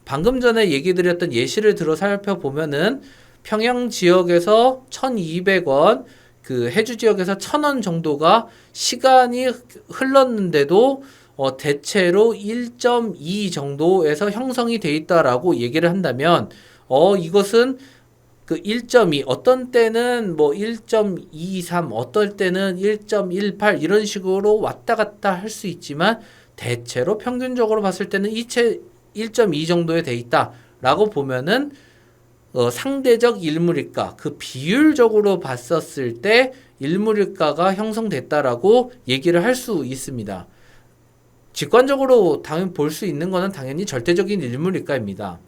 방금 전에 얘기 드렸던 예시를 들어 살펴보면은 평양 지역에서 1,200원, 그 해주 지역에서 1,000원 정도가 시간이 흘렀는데도 대체로 1.2 정도에서 형성이 돼 있다라고 얘기를 한다면 이것은 그 1.2 어떤 때는 뭐 1.23 어떨 때는 1.18 이런 식으로 왔다 갔다 할 수 있지만 대체로 평균적으로 봤을 때는 1.2 정도에 돼 있다라고 보면은 상대적 일물일가, 그 비율적으로 봤었을 때 일물일가가 형성됐다라고 얘기를 할 수 있습니다. 직관적으로 당연히 볼 수 있는 것은 당연히 절대적인 일물일가입니다.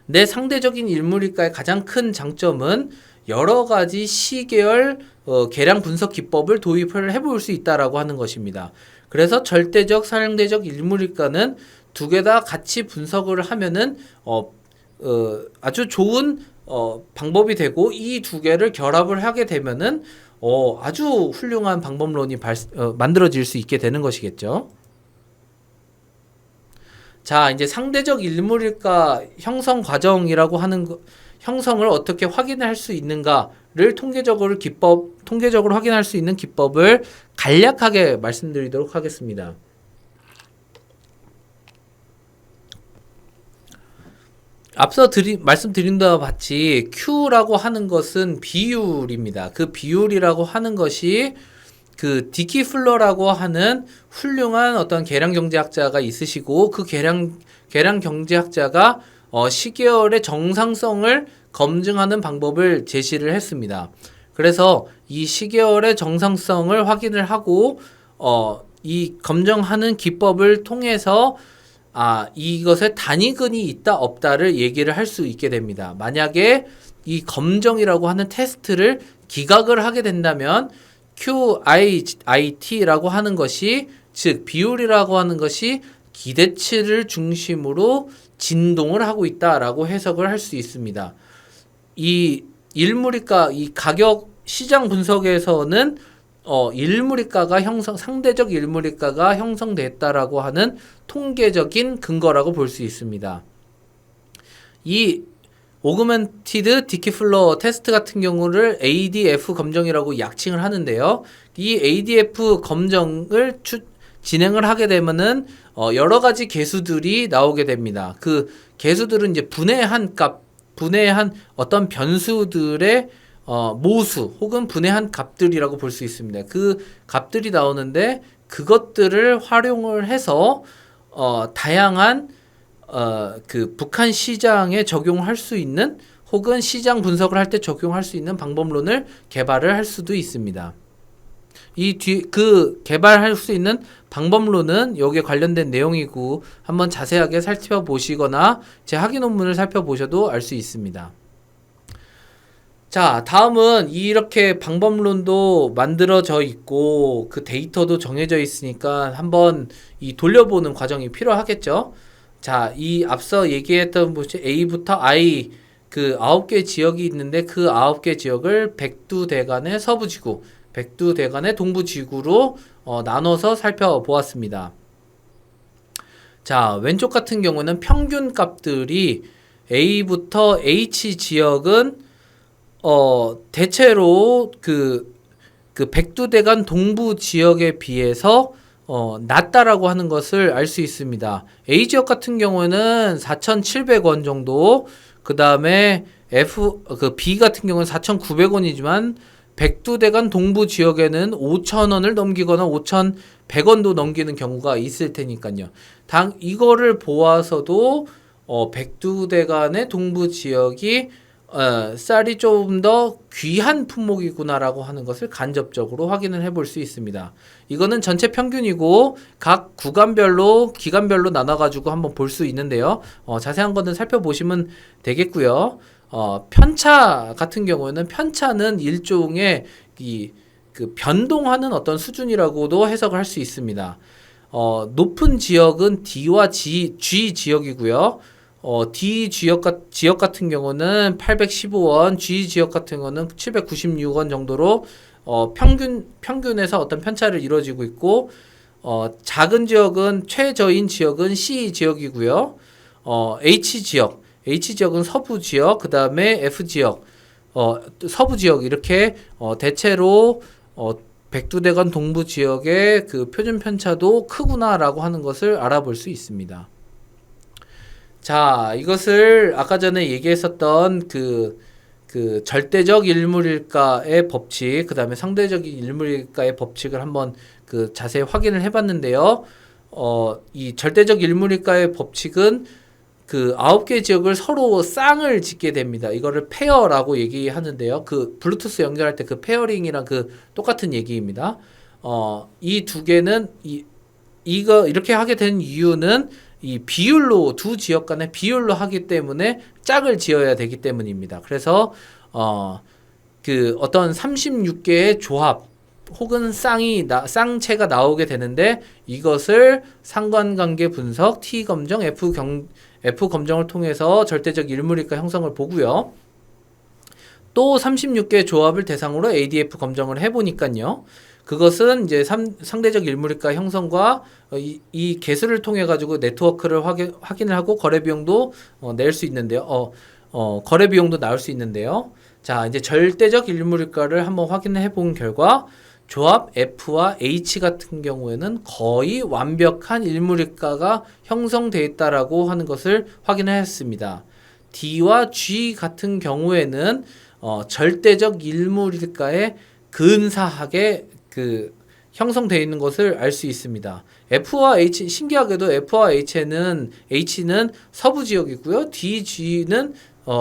내 상대적인 일물일가의 가장 큰 장점은 여러 가지 시계열 계량 분석 기법을 도입을 해볼 수 있다라고 하는 것입니다. 그래서 절대적, 상대적 일물일가는 두 개 다 같이 분석을 하면은 아주 좋은 방법이 되고 이 두 개를 결합을 하게 되면은 아주 훌륭한 방법론이 만들어질 수 있게 되는 것이겠죠. 자, 이제 상대적 일물일가 형성 과정이라고 하는 형성을 어떻게 확인할 수 있는가를 통계적으로 확인할 수 있는 기법을 간략하게 말씀드리도록 하겠습니다. 앞서 말씀드린 바와 같이 Q라고 하는 것은 비율입니다. 그 비율이라고 하는 것이 그 디키 플러라고 하는 훌륭한 어떤 계량 경제학자가 있으시고 그 계량 경제학자가 시계열의 정상성을 검증하는 방법을 제시를 했습니다. 그래서 이 시계열의 정상성을 확인을 하고 이 검증하는 기법을 통해서 이것에 단위근이 있다 없다를 얘기를 할 수 있게 됩니다. 만약에 이 검정이라고 하는 테스트를 기각을 하게 된다면 QIT라고 하는 것이 즉 비율이라고 하는 것이 기대치를 중심으로 진동을 하고 있다라고 해석을 할 수 있습니다. 이 일물일가, 이 가격 시장 분석에서는 상대적 일물일가가 형성됐다라고 하는 통계적인 근거라고 볼 수 있습니다. 이 오그멘티드 디키플러 테스트 같은 경우를 ADF 검정이라고 약칭을 하는데요. 이 ADF 검정을 진행을 하게 되면은 여러 가지 개수들이 나오게 됩니다. 그 개수들은 이제 분해한 어떤 변수들의 모수 혹은 분해한 값들이라고 볼 수 있습니다. 그 값들이 나오는데 그것들을 활용을 해서 다양한 그 북한 시장에 적용할 수 있는 혹은 시장 분석을 할 때 적용할 수 있는 방법론을 개발을 할 수도 있습니다. 그 개발할 수 있는 방법론은 여기에 관련된 내용이고 한번 자세하게 살펴보시거나 제 학위 논문을 살펴보셔도 알 수 있습니다. 자, 다음은 이렇게 방법론도 만들어져 있고 그 데이터도 정해져 있으니까 한번 이 돌려보는 과정이 필요하겠죠. 자, 이 앞서 얘기했던 A부터 I 그 9개 지역이 있는데 그 9개 지역을 백두대간의 서부지구, 백두대간의 동부지구로 나눠서 살펴보았습니다. 자, 왼쪽 같은 경우는 평균 값들이 A부터 H 지역은 대체로 그 백두대간 동부 지역에 비해서 낮다라고 하는 것을 알 수 있습니다. A 지역 같은 경우에는 4,700원 정도, 그 다음에 B 같은 경우는 4,900원이지만 백두대간 동부 지역에는 5,000원을 넘기거나 5,100원도 넘기는 경우가 있을 테니까요. 이거를 보아서도 백두대간의 동부 지역이 쌀이 좀 더 귀한 품목이구나라고 하는 것을 간접적으로 확인을 해볼 수 있습니다. 이거는 전체 평균이고 각 구간별로 기간별로 나눠가지고 한번 볼 수 있는데요. 자세한 거는 살펴보시면 되겠고요. 편차 같은 경우에는 편차는 일종의 그 변동하는 어떤 수준이라고도 해석을 할 수 있습니다. 높은 지역은 D와 G 지역이고요. D 지역 같은 경우는 815원, G 지역 같은 경우는 796원 정도로 평균에서 어떤 편차를 이루어지고 있고, 작은 지역은 최저인 지역은 C 지역이고요. H 지역은 서부 지역, 그 다음에 F 지역, 서부 지역 이렇게 대체로 백두대간 동부 지역의 그 표준 편차도 크구나라고 하는 것을 알아볼 수 있습니다. 자, 이것을 아까 전에 얘기했었던 그 절대적 일물일가의 법칙, 그 다음에 상대적인 일물일가의 법칙을 한번 그 자세히 확인을 해봤는데요. 이 절대적 일물일가의 법칙은 그 9개 지역을 서로 쌍을 짓게 됩니다. 이거를 페어라고 얘기하는데요. 그 블루투스 연결할 때 그 페어링이랑 그 똑같은 얘기입니다. 이 두 개는 이거 이렇게 하게 된 이유는 이 비율로 두 지역 간의 비율로 하기 때문에 짝을 지어야 되기 때문입니다. 그래서 그 어떤 36개의 조합 혹은 쌍체가 나오게 되는데 이것을 상관관계 분석 T 검정, F 검정을 통해서 절대적 일물일가 형성을 보고요. 또 36개의 조합을 대상으로 ADF 검정을 해보니까요. 그것은 이제 상대적 일물일가 형성과 이 개수를 통해 가지고 네트워크를 확인을 하고 거래 비용도 낼 수 있는데요. 거래 비용도 나올 수 있는데요. 자, 이제 절대적 일물일가를 한번 확인해 본 결과 조합 F와 H 같은 경우에는 거의 완벽한 일물일가가 형성되어 있다라고 하는 것을 확인했습니다. D와 G 같은 경우에는 절대적 일물일가에 근사하게 형성되어 있는 것을 알 수 있습니다. F와 H, 신기하게도 F와 H는 서부 지역이고요. G는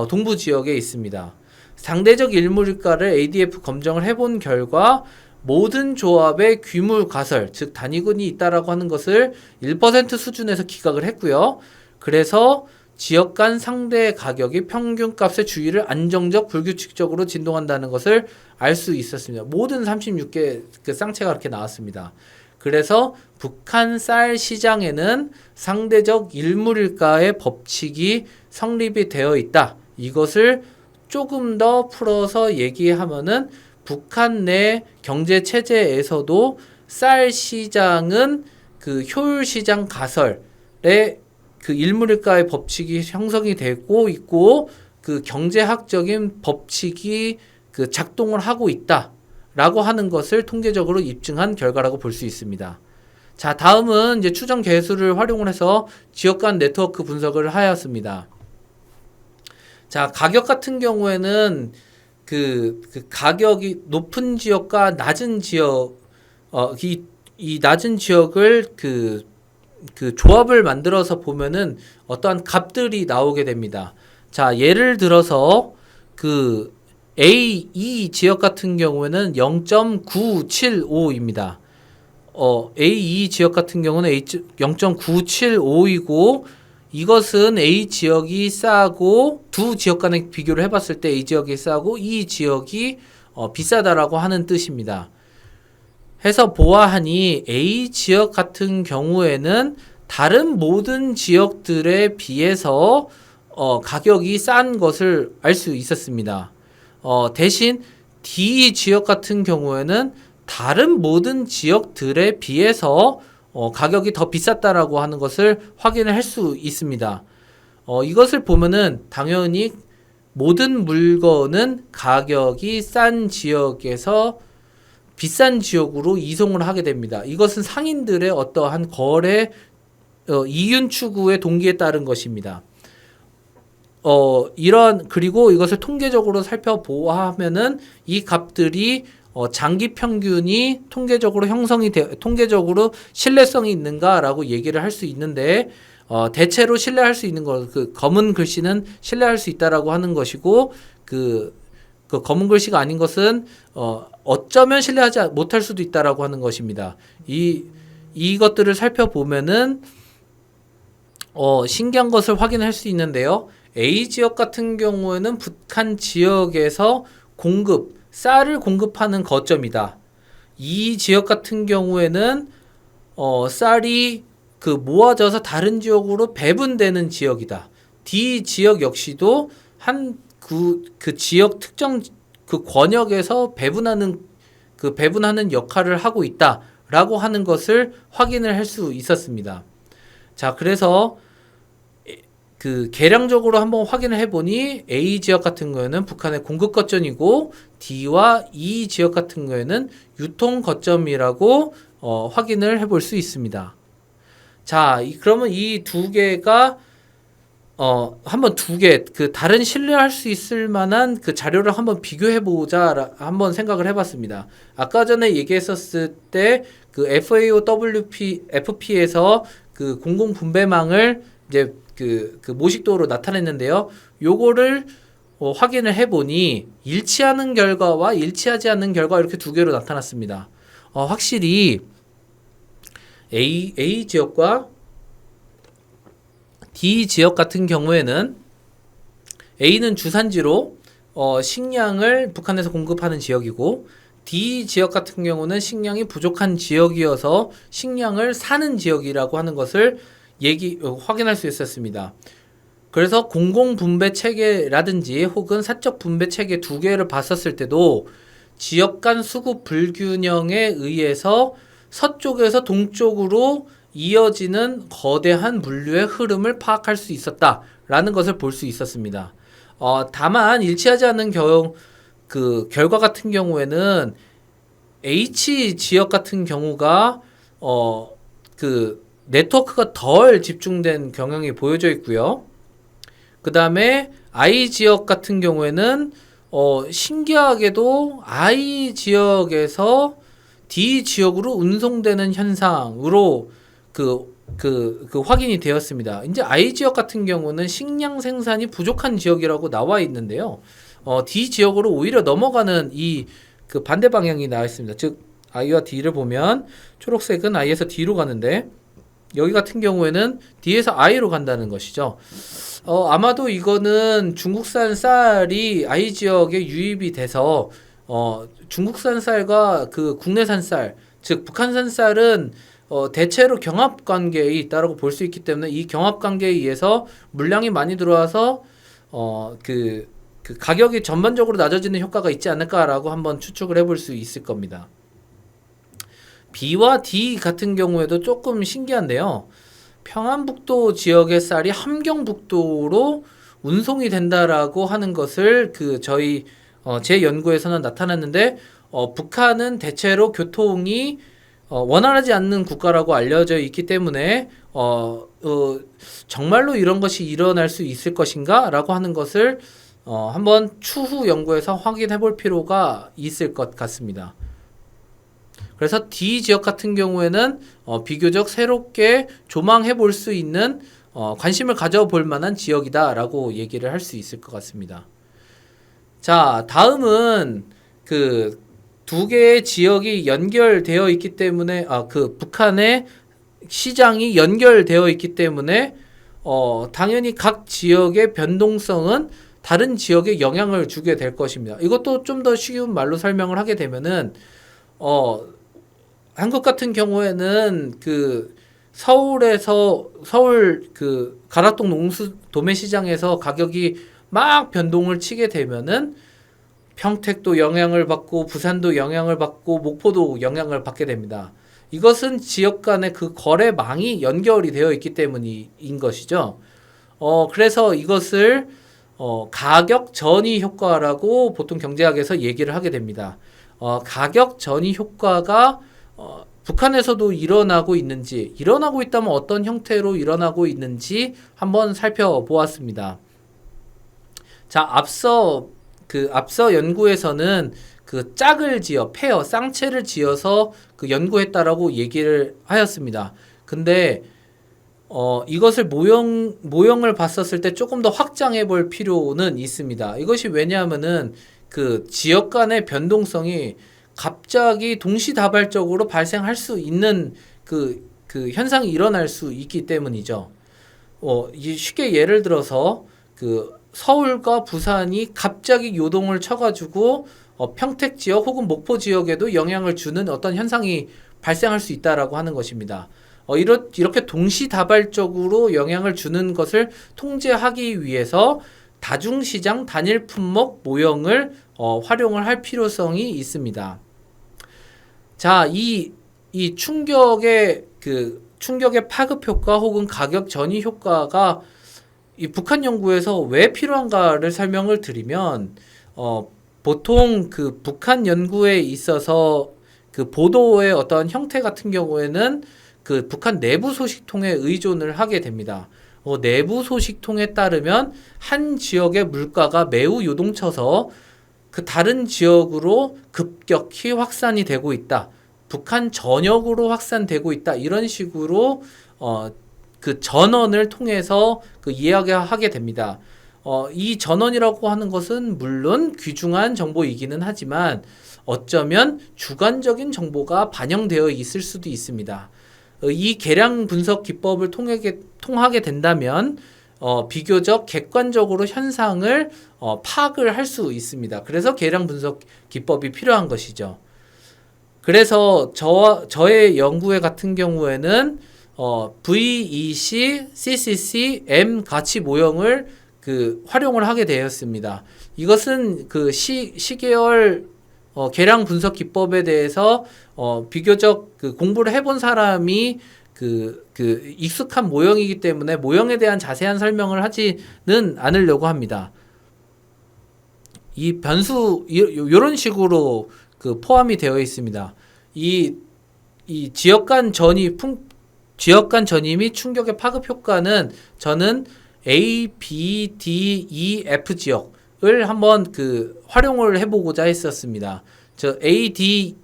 동부 지역에 있습니다. 상대적 일물일가를 ADF 검정을 해본 결과 모든 조합의 귀물 가설, 즉 단위군이 있다라고 하는 것을 1% 수준에서 기각을 했고요. 그래서 지역 간 상대 가격이 평균값의 주위를 안정적 불규칙적으로 진동한다는 것을 알 수 있었습니다. 모든 36개 그 쌍체가 그렇게 나왔습니다. 그래서 북한 쌀 시장에는 상대적 일물일가의 법칙이 성립이 되어 있다. 이것을 조금 더 풀어서 얘기하면은 북한 내 경제 체제에서도 쌀 시장은 그 효율 시장 가설의 그 일물일가의 법칙이 형성이 되고 있고 그 경제학적인 법칙이 그 작동을 하고 있다라고 하는 것을 통계적으로 입증한 결과라고 볼 수 있습니다. 자, 다음은 이제 추정 계수를 활용을 해서 지역 간 네트워크 분석을 하였습니다. 자, 가격 같은 경우에는 그 가격이 높은 지역과 낮은 지역, 이 낮은 지역을 그 조합을 만들어서 보면은 어떠한 값들이 나오게 됩니다. 자, 예를 들어서 그 A, E 지역 같은 경우에는 0.975입니다. A, E 지역 같은 경우는 0.975이고 이것은 A 지역이 싸고 두 지역 간의 비교를 해봤을 때 A 지역이 싸고 이 지역이 비싸다라고 하는 뜻입니다. 해서 보아하니 A 지역 같은 경우에는 다른 모든 지역들에 비해서 가격이 싼 것을 알 수 있었습니다. 대신 D 지역 같은 경우에는 다른 모든 지역들에 비해서 가격이 더 비쌌다라고 하는 것을 확인을 할 수 있습니다. 이것을 보면은 당연히 모든 물건은 가격이 싼 지역에서 비싼 지역으로 이송을 하게 됩니다. 이것은 상인들의 어떠한 거래 이윤 추구의 동기에 따른 것입니다. 그리고 이것을 통계적으로 살펴보아하면은 이 값들이 장기 평균이 통계적으로 통계적으로 신뢰성이 있는가라고 얘기를 할 수 있는데, 대체로 신뢰할 수 있는 것, 그 검은 글씨는 신뢰할 수 있다라고 하는 것이고, 그 검은 글씨가 아닌 것은 어쩌면 신뢰하지 못할 수도 있다라고 하는 것입니다. 이것들을 살펴보면은 신기한 것을 확인할 수 있는데요. A 지역 같은 경우에는 북한 지역에서 쌀을 공급하는 거점이다. 이 지역 같은 경우에는 쌀이 모아져서 다른 지역으로 배분되는 지역이다. D 지역 역시도 그 지역 특정 그 권역에서 배분하는 역할을 하고 있다라고 하는 것을 확인을 할 수 있었습니다. 자, 그래서 계량적으로 한번 확인을 해보니 A 지역 같은 경우에는 북한의 공급 거점이고 D와 E 지역 같은 경우에는 유통 거점이라고 확인을 해볼 수 있습니다. 자, 그러면 이 두 개가 한번 다른 신뢰할 수 있을 만한 그 자료를 한번 비교해보자 한번 생각을 해봤습니다. 아까 전에 얘기했었을 때 그 FP에서 그 공공 분배망을 이제 그 모식도로 나타냈는데요. 요거를 확인을 해보니 일치하는 결과와 일치하지 않는 결과 이렇게 두 개로 나타났습니다. 확실히 A 지역과 D 지역 같은 경우에는 A는 주산지로 식량을 북한에서 공급하는 지역이고, D 지역 같은 경우는 식량이 부족한 지역이어서 식량을 사는 지역이라고 하는 것을 확인할 수 있었습니다. 그래서 공공분배 체계라든지 혹은 사적 분배 체계 두 개를 봤었을 때도 지역 간 수급 불균형에 의해서 서쪽에서 동쪽으로 이어지는 거대한 물류의 흐름을 파악할 수 있었다라는 것을 볼 수 있었습니다. 다만 일치하지 않는 결과 같은 경우에는 H 지역 같은 경우가 네트워크가 덜 집중된 경향이 보여져 있고요. 그 다음에 I 지역 같은 경우에는 신기하게도 I 지역에서 D 지역으로 운송되는 현상으로 확인이 되었습니다. 이제 I 지역 같은 경우는 식량 생산이 부족한 지역이라고 나와 있는데요. D 지역으로 오히려 넘어가는 반대 방향이 나와 있습니다. 즉 I와 D를 보면 초록색은 I에서 D로 가는데 여기 같은 경우에는 D에서 I로 간다는 것이죠. 아마도 이거는 중국산 쌀이 I 지역에 유입이 돼서 중국산 쌀과 국내산 쌀, 즉 북한산 쌀은 대체로 경합 관계에 있다라고 볼 수 있기 때문에 이 경합 관계에 의해서 물량이 많이 들어와서 가격이 전반적으로 낮아지는 효과가 있지 않을까라고 한번 추측을 해볼 수 있을 겁니다. B와 D 같은 경우에도 조금 신기한데요. 평안북도 지역의 쌀이 함경북도로 운송이 된다라고 하는 것을 제 연구에서는 나타났는데, 북한은 대체로 교통이 원활하지 않는 국가라고 알려져 있기 때문에 정말로 이런 것이 일어날 수 있을 것인가 라고 하는 것을 한번 추후 연구에서 확인해 볼 필요가 있을 것 같습니다. 그래서 D 지역 같은 경우에는 비교적 새롭게 조망해 볼 수 있는 관심을 가져볼 만한 지역이다 라고 얘기를 할 수 있을 것 같습니다. 자, 다음은 두 개의 지역이 연결되어 있기 때문에 북한의 시장이 연결되어 있기 때문에 당연히 각 지역의 변동성은 다른 지역에 영향을 주게 될 것입니다. 이것도 좀 더 쉬운 말로 설명을 하게 되면은 한국 같은 경우에는 그 서울 그 가락동 농수 도매시장에서 가격이 막 변동을 치게 되면은 평택도 영향을 받고 부산도 영향을 받고 목포도 영향을 받게 됩니다. 이것은 지역 간의 그 거래망이 연결이 되어 있기 때문인 것이죠. 그래서 이것을 가격 전이 효과라고 보통 경제학에서 얘기를 하게 됩니다. 가격 전이 효과가 북한에서도 일어나고 있다면 어떤 형태로 일어나고 있는지 한번 살펴보았습니다. 자, 앞서 연구에서는 그 짝을 지어 쌍채를 지어서 그 연구했다라고 얘기를 하였습니다. 근데 이것을 모형을 봤었을 때 조금 더 확장해 볼 필요는 있습니다. 이것이 왜냐하면은 그 지역 간의 변동성이 갑자기 동시다발적으로 발생할 수 있는 그 현상이 일어날 수 있기 때문이죠. 쉽게 예를 들어서 그 서울과 부산이 갑자기 요동을 쳐가지고 평택 지역 혹은 목포 지역에도 영향을 주는 어떤 현상이 발생할 수 있다라고 하는 것입니다. 이렇게 동시다발적으로 영향을 주는 것을 통제하기 위해서 다중시장 단일 품목 모형을 활용을 할 필요성이 있습니다. 자, 이 충격의 파급 효과 혹은 가격 전이 효과가 이 북한 연구에서 왜 필요한가를 설명을 드리면 보통 그 북한 연구에 있어서 그 보도의 어떤 형태 같은 경우에는 그 북한 내부 소식통에 의존을 하게 됩니다. 내부 소식통에 따르면 한 지역의 물가가 매우 요동쳐서 그 다른 지역으로 급격히 확산이 되고 있다. 북한 전역으로 확산되고 있다. 이런 식으로 그 전원을 통해서 그 이야기하게 됩니다. 이 전원이라고 하는 것은 물론 귀중한 정보이기는 하지만 어쩌면 주관적인 정보가 반영되어 있을 수도 있습니다. 이 계량 분석 기법을 통하게 된다면 비교적 객관적으로 현상을 파악을 할 수 있습니다. 그래서 계량 분석 기법이 필요한 것이죠. 그래서 저의 연구회 같은 경우에는 VEC, CCC, M 가치 모형을 활용을 하게 되었습니다. 이것은 그 시계열 계량 분석 기법에 대해서 비교적 공부를 해본 사람이 익숙한 모형이기 때문에 모형에 대한 자세한 설명을 하지는 않으려고 합니다. 이 변수 이런 식으로 포함이 되어 있습니다. 이 지역 간 전이 및 충격의 파급 효과는 저는 A, B, D, E, F 지역을 한번 활용을 해보고자 했었습니다. A, B,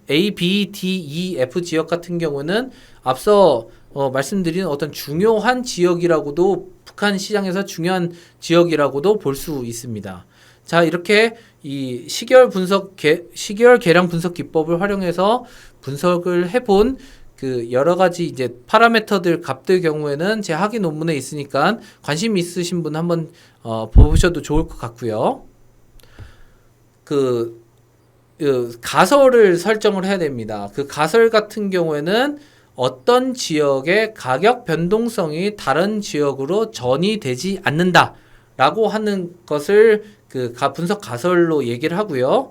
D, E, F 지역 같은 경우는 앞서 말씀드린 어떤 중요한 지역이라고도 북한 시장에서 중요한 지역이라고도 볼 수 있습니다. 자, 이렇게 이 시계열 계량 분석 기법을 활용해서 분석을 해본 여러 가지 이제 파라미터들 값들 경우에는 제 학위 논문에 있으니까 관심 있으신 분 한번 보셔도 좋을 것 같고요. 가설을 설정을 해야 됩니다. 그 가설 같은 경우에는 어떤 지역의 가격 변동성이 다른 지역으로 전이되지 않는다라고 하는 것을 분석 가설로 얘기를 하고요.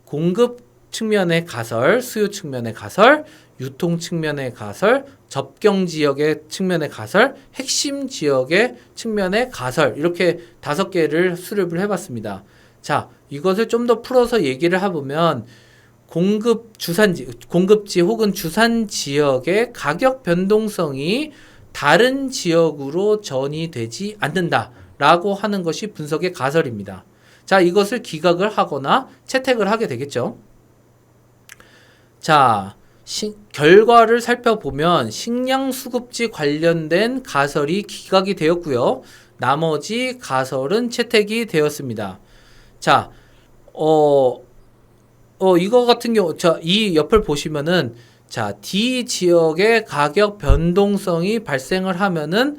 공급 측면의 가설, 수요 측면의 가설, 유통 측면의 가설, 접경 지역의 측면의 가설, 핵심 지역의 측면의 가설, 이렇게 5개를 수립을 해봤습니다. 자, 이것을 좀 더 풀어서 얘기를 해보면 공급지 혹은 주산 지역의 가격 변동성이 다른 지역으로 전이되지 않는다라고 하는 것이 분석의 가설입니다. 자, 이것을 기각을 하거나 채택을 하게 되겠죠. 자, 결과를 살펴보면 식량 수급지 관련된 가설이 기각이 되었고요. 나머지 가설은 채택이 되었습니다. 자, 이거 같은 경우, 이 옆을 보시면은, 자, D 지역의 가격 변동성이 발생을 하면은,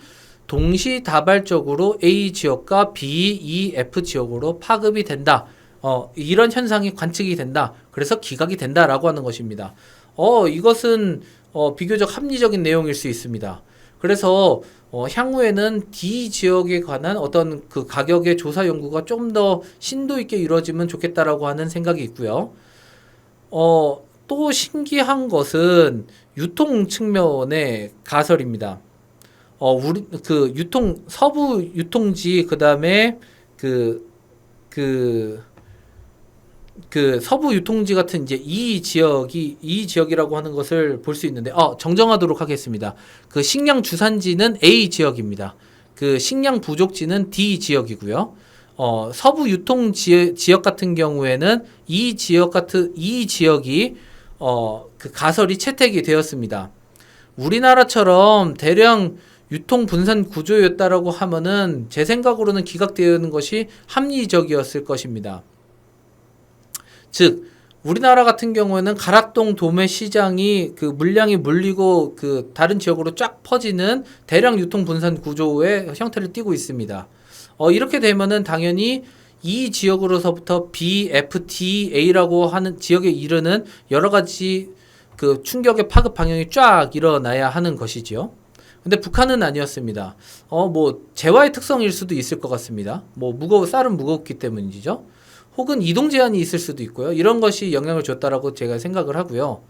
동시다발적으로 A 지역과 B, E, F 지역으로 파급이 된다. 이런 현상이 관측이 된다. 그래서 기각이 된다라고 하는 것입니다. 이것은 비교적 합리적인 내용일 수 있습니다. 그래서 향후에는 D 지역에 관한 어떤 그 가격의 조사 연구가 좀 더 심도 있게 이루어지면 좋겠다라고 하는 생각이 있고요. 또 신기한 것은 유통 측면의 가설입니다. 우리 그 서부 유통지 그다음에 서부 유통지 같은 이제 이 지역이라고 하는 것을 볼 수 있는데 정정하도록 하겠습니다. 그 식량 주산지는 A 지역입니다. 그 식량 부족지는 D 지역이고요. 서부 유통 지역 같은 경우에는 이 지역이 그 가설이 채택이 되었습니다. 우리나라처럼 대량 유통 분산 구조였다라고 하면은 제 생각으로는 기각되는 것이 합리적이었을 것입니다. 즉 우리나라 같은 경우에는 가락동 도매 시장이 그 물량이 물리고 그 다른 지역으로 쫙 퍼지는 대량 유통 분산 구조의 형태를 띠고 있습니다. 이렇게 되면은 당연히 이 지역으로서부터 B, F, D, A라고 하는 지역에 이르는 여러 가지 그 충격의 파급 방향이 쫙 일어나야 하는 것이지요. 근데 북한은 아니었습니다. 재화의 특성일 수도 있을 것 같습니다. 쌀은 무겁기 때문이죠. 혹은 이동 제한이 있을 수도 있고요. 이런 것이 영향을 줬다라고 제가 생각을 하고요.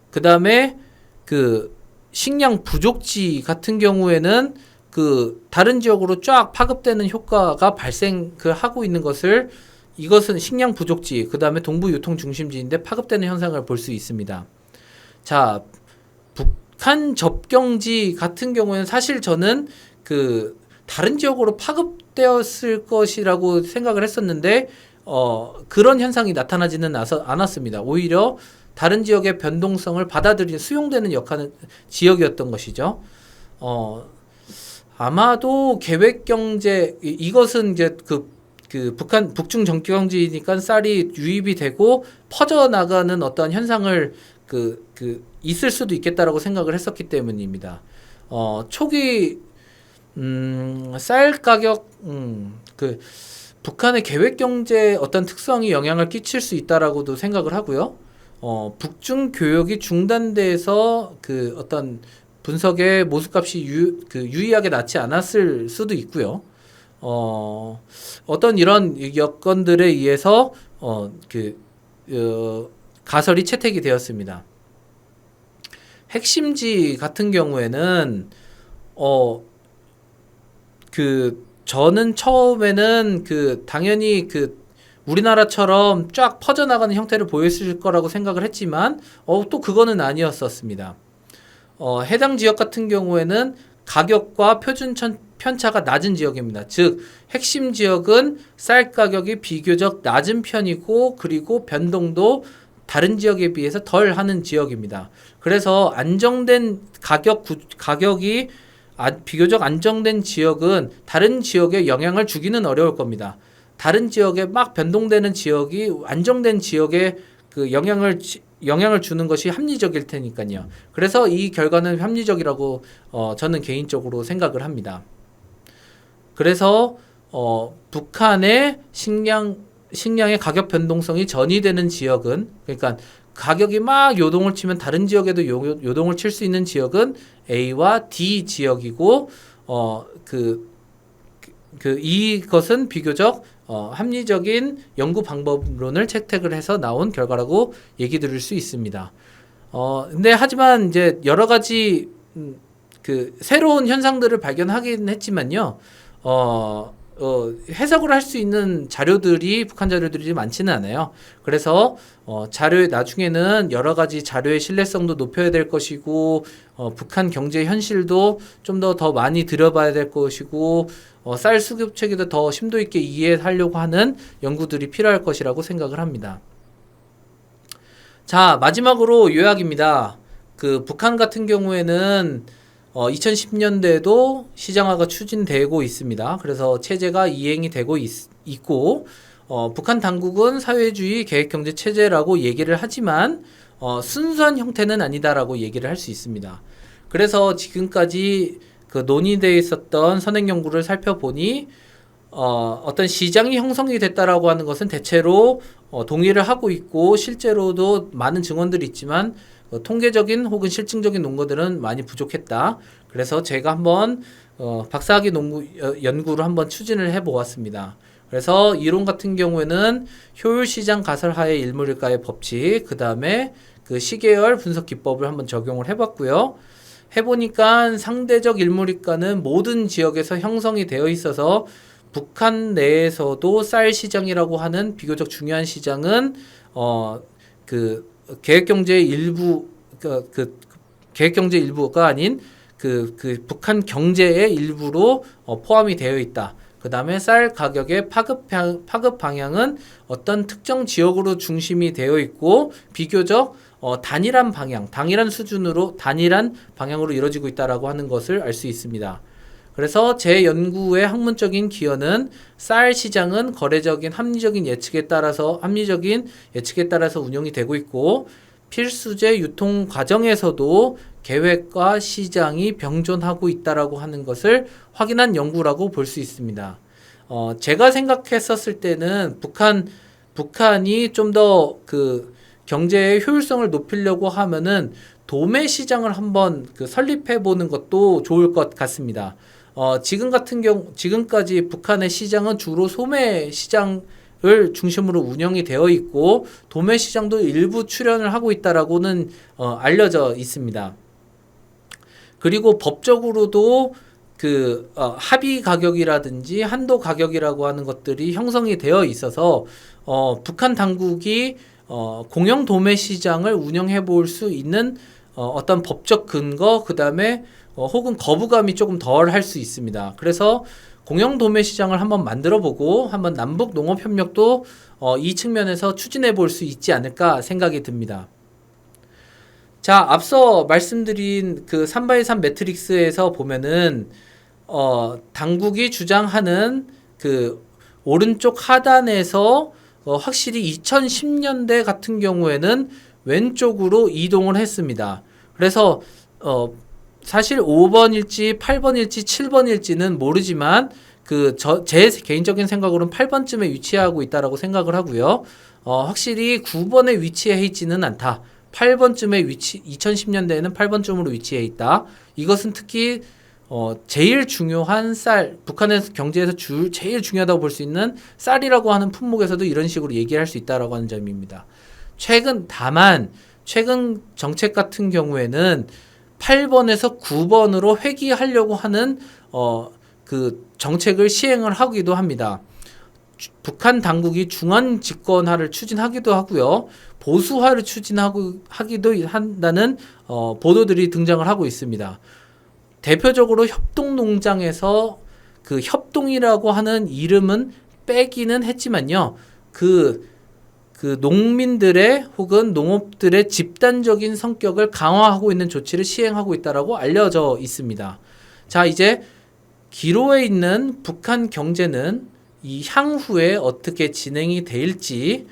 그 다음에 그 식량 부족지 같은 경우에는 그 다른 지역으로 쫙 파급되는 효과가 발생하고 있는 이것은 식량 부족지, 그 다음에 동부 유통 중심지인데 파급되는 현상을 볼 수 있습니다. 자, 북한 접경지 같은 경우에는 사실 저는 그 다른 지역으로 파급되었을 것이라고 생각을 했었는데 그런 현상이 나타나지는 않았습니다. 오히려 다른 지역의 변동성을 수용되는 역할은 지역이었던 것이죠. 아마도 계획경제 이것은 이제 그 북한 북중 정경지니까 쌀이 유입이 되고 퍼져나가는 어떤 현상을 있을 수도 있겠다라고 생각을 했었기 때문입니다. 초기 쌀 가격 북한의 계획 경제 어떤 특성이 영향을 끼칠 수 있다라고도 생각을 하고요. 북중 교역이 중단돼서 그 어떤 분석의 모습값이 유의하게 낮지 않았을 수도 있고요. 어떤 이런 여건들에 의해서 가설이 채택이 되었습니다. 핵심지 같은 경우에는 저는 처음에는 당연히 우리나라처럼 쫙 퍼져나가는 형태를 보였을 거라고 생각을 했지만 또 그거는 아니었었습니다. 해당 지역 같은 경우에는 가격과 표준 편차가 낮은 지역입니다. 즉 핵심 지역은 쌀 가격이 비교적 낮은 편이고 그리고 변동도 다른 지역에 비해서 덜 하는 지역입니다. 그래서 안정된 가격이 비교적 안정된 지역은 다른 지역에 영향을 주기는 어려울 겁니다. 다른 지역에 막 변동되는 지역이 안정된 지역에 그 영향을 주는 것이 합리적일 테니까요. 그래서 이 결과는 합리적이라고 저는 개인적으로 생각을 합니다. 그래서 북한의 식량의 가격 변동성이 전이되는 지역은, 그러니까 가격이 막 요동을 치면 다른 지역에도 요동을 칠 수 있는 지역은 A와 D 지역이고 이것은 비교적 합리적인 연구 방법론을 채택을 해서 나온 결과라고 얘기 드릴 수 있습니다. 근데 하지만 이제 여러 가지 새로운 현상들을 발견하긴 했지만요. 해석을 할 수 있는 북한 자료들이 많지는 않아요. 그래서 나중에는 여러 가지 자료의 신뢰성도 높여야 될 것이고, 북한 경제 현실도 좀 더 많이 들여봐야 될 것이고, 쌀 수급 체계도 더 심도 있게 이해하려고 하는 연구들이 필요할 것이라고 생각을 합니다. 자, 마지막으로 요약입니다. 북한 같은 경우에는 2010년대에도 시장화가 추진되고 있습니다. 그래서 체제가 이행이 되고 있고, 북한 당국은 사회주의 계획경제 체제라고 얘기를 하지만 순수한 형태는 아니다라고 얘기를 할 수 있습니다. 그래서 지금까지 그 논의되어 있었던 선행 연구를 살펴보니 어떤 시장이 형성이 됐다라고 하는 것은 대체로 동의를 하고 있고 실제로도 많은 증언들이 있지만 통계적인 혹은 실증적인 논거들은 많이 부족했다. 그래서 제가 한번 박사학위 연구를 한번 추진을 해보았습니다. 그래서 이론 같은 경우에는 효율시장 가설하에 일몰일가의 법칙, 그 다음에 그 시계열 분석 기법을 한번 적용을 해봤고요. 해보니까 상대적 일몰일가는 모든 지역에서 형성이 되어 있어서 북한 내에서도 쌀 시장이라고 하는 비교적 중요한 시장은 그 계획경제의 일부 계획경제 일부가 아닌 그 북한 경제의 일부로 포함이 되어 있다. 그 다음에 쌀 가격의 파급 방향은 어떤 특정 지역으로 중심이 되어 있고 비교적 단일한 방향으로 이루어지고 있다라고 하는 것을 알 수 있습니다. 그래서 제 연구의 학문적인 기여는 쌀 시장은 합리적인 예측에 따라서 운영이 되고 있고 필수재 유통 과정에서도 계획과 시장이 병존하고 있다라고 하는 것을 확인한 연구라고 볼 수 있습니다. 제가 생각했었을 때는 북한이 좀 더 그 경제의 효율성을 높이려고 하면은 도매 시장을 한번 설립해 보는 것도 좋을 것 같습니다. 지금까지 북한의 시장은 주로 소매 시장을 중심으로 운영이 되어 있고 도매 시장도 일부 출현을 하고 있다라고는 알려져 있습니다. 그리고 법적으로도 합의 가격이라든지 한도 가격이라고 하는 것들이 형성이 되어 있어서 북한 당국이 공영 도매 시장을 운영해 볼 수 있는 어떤 법적 근거, 그 다음에 혹은 거부감이 조금 덜 할 수 있습니다. 그래서 공영 도매 시장을 한번 만들어 보고 한번 남북 농업 협력도 이 측면에서 추진해 볼 수 있지 않을까 생각이 듭니다. 자, 앞서 말씀드린 그 3x3 매트릭스에서 보면은 당국이 주장하는 그 오른쪽 하단에서 확실히 2010년대 같은 경우에는 왼쪽으로 이동을 했습니다. 그래서 사실 5번일지 8번일지 7번일지는 모르지만 제 개인적인 생각으로는 8번쯤에 위치하고 있다라고 생각을 하고요. 확실히 9번에 위치해 있지는 않다. 2010년대에는 8번쯤으로 위치해 있다. 이것은 특히 제일 중요한 북한의 경제에서 제일 중요하다고 볼 수 있는 쌀이라고 하는 품목에서도 이런 식으로 얘기할 수 있다라고 하는 점입니다. 다만 최근 정책 같은 경우에는 8번에서 9번으로 회귀하려고 하는 그 정책을 시행을 하기도 합니다. 북한 당국이 중앙 집권화를 추진하기도 하고요. 보수화를 추진하기도 한다는 보도들이 등장을 하고 있습니다. 대표적으로 협동농장에서 그 협동이라고 하는 이름은 빼기는 했지만요. 그 농민들의 혹은 농업들의 집단적인 성격을 강화하고 있는 조치를 시행하고 있다라고 알려져 있습니다. 자, 이제 기로에 있는 북한 경제는 이 향후에 어떻게 진행이 될지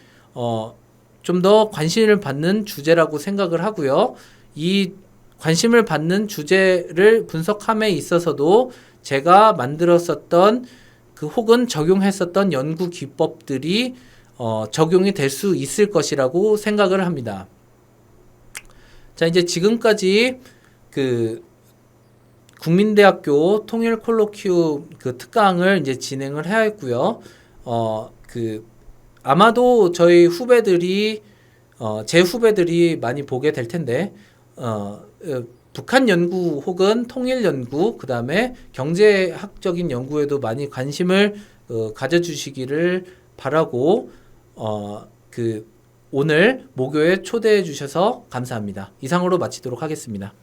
좀 더 관심을 받는 주제라고 생각을 하고요. 이 관심을 받는 주제를 분석함에 있어서도 제가 만들었었던 혹은 적용했었던 연구 기법들이 적용이 될 수 있을 것이라고 생각을 합니다. 자, 이제 지금까지 국민대학교 통일 콜로퀴움 특강을 이제 진행을 해왔고요. 아마도 저희 후배들이 제 후배들이 많이 보게 될 텐데 북한 연구 혹은 통일 연구, 그 다음에 경제학적인 연구에도 많이 관심을 가져주시기를 바라고 오늘 모교에 초대해 주셔서 감사합니다. 이상으로 마치도록 하겠습니다.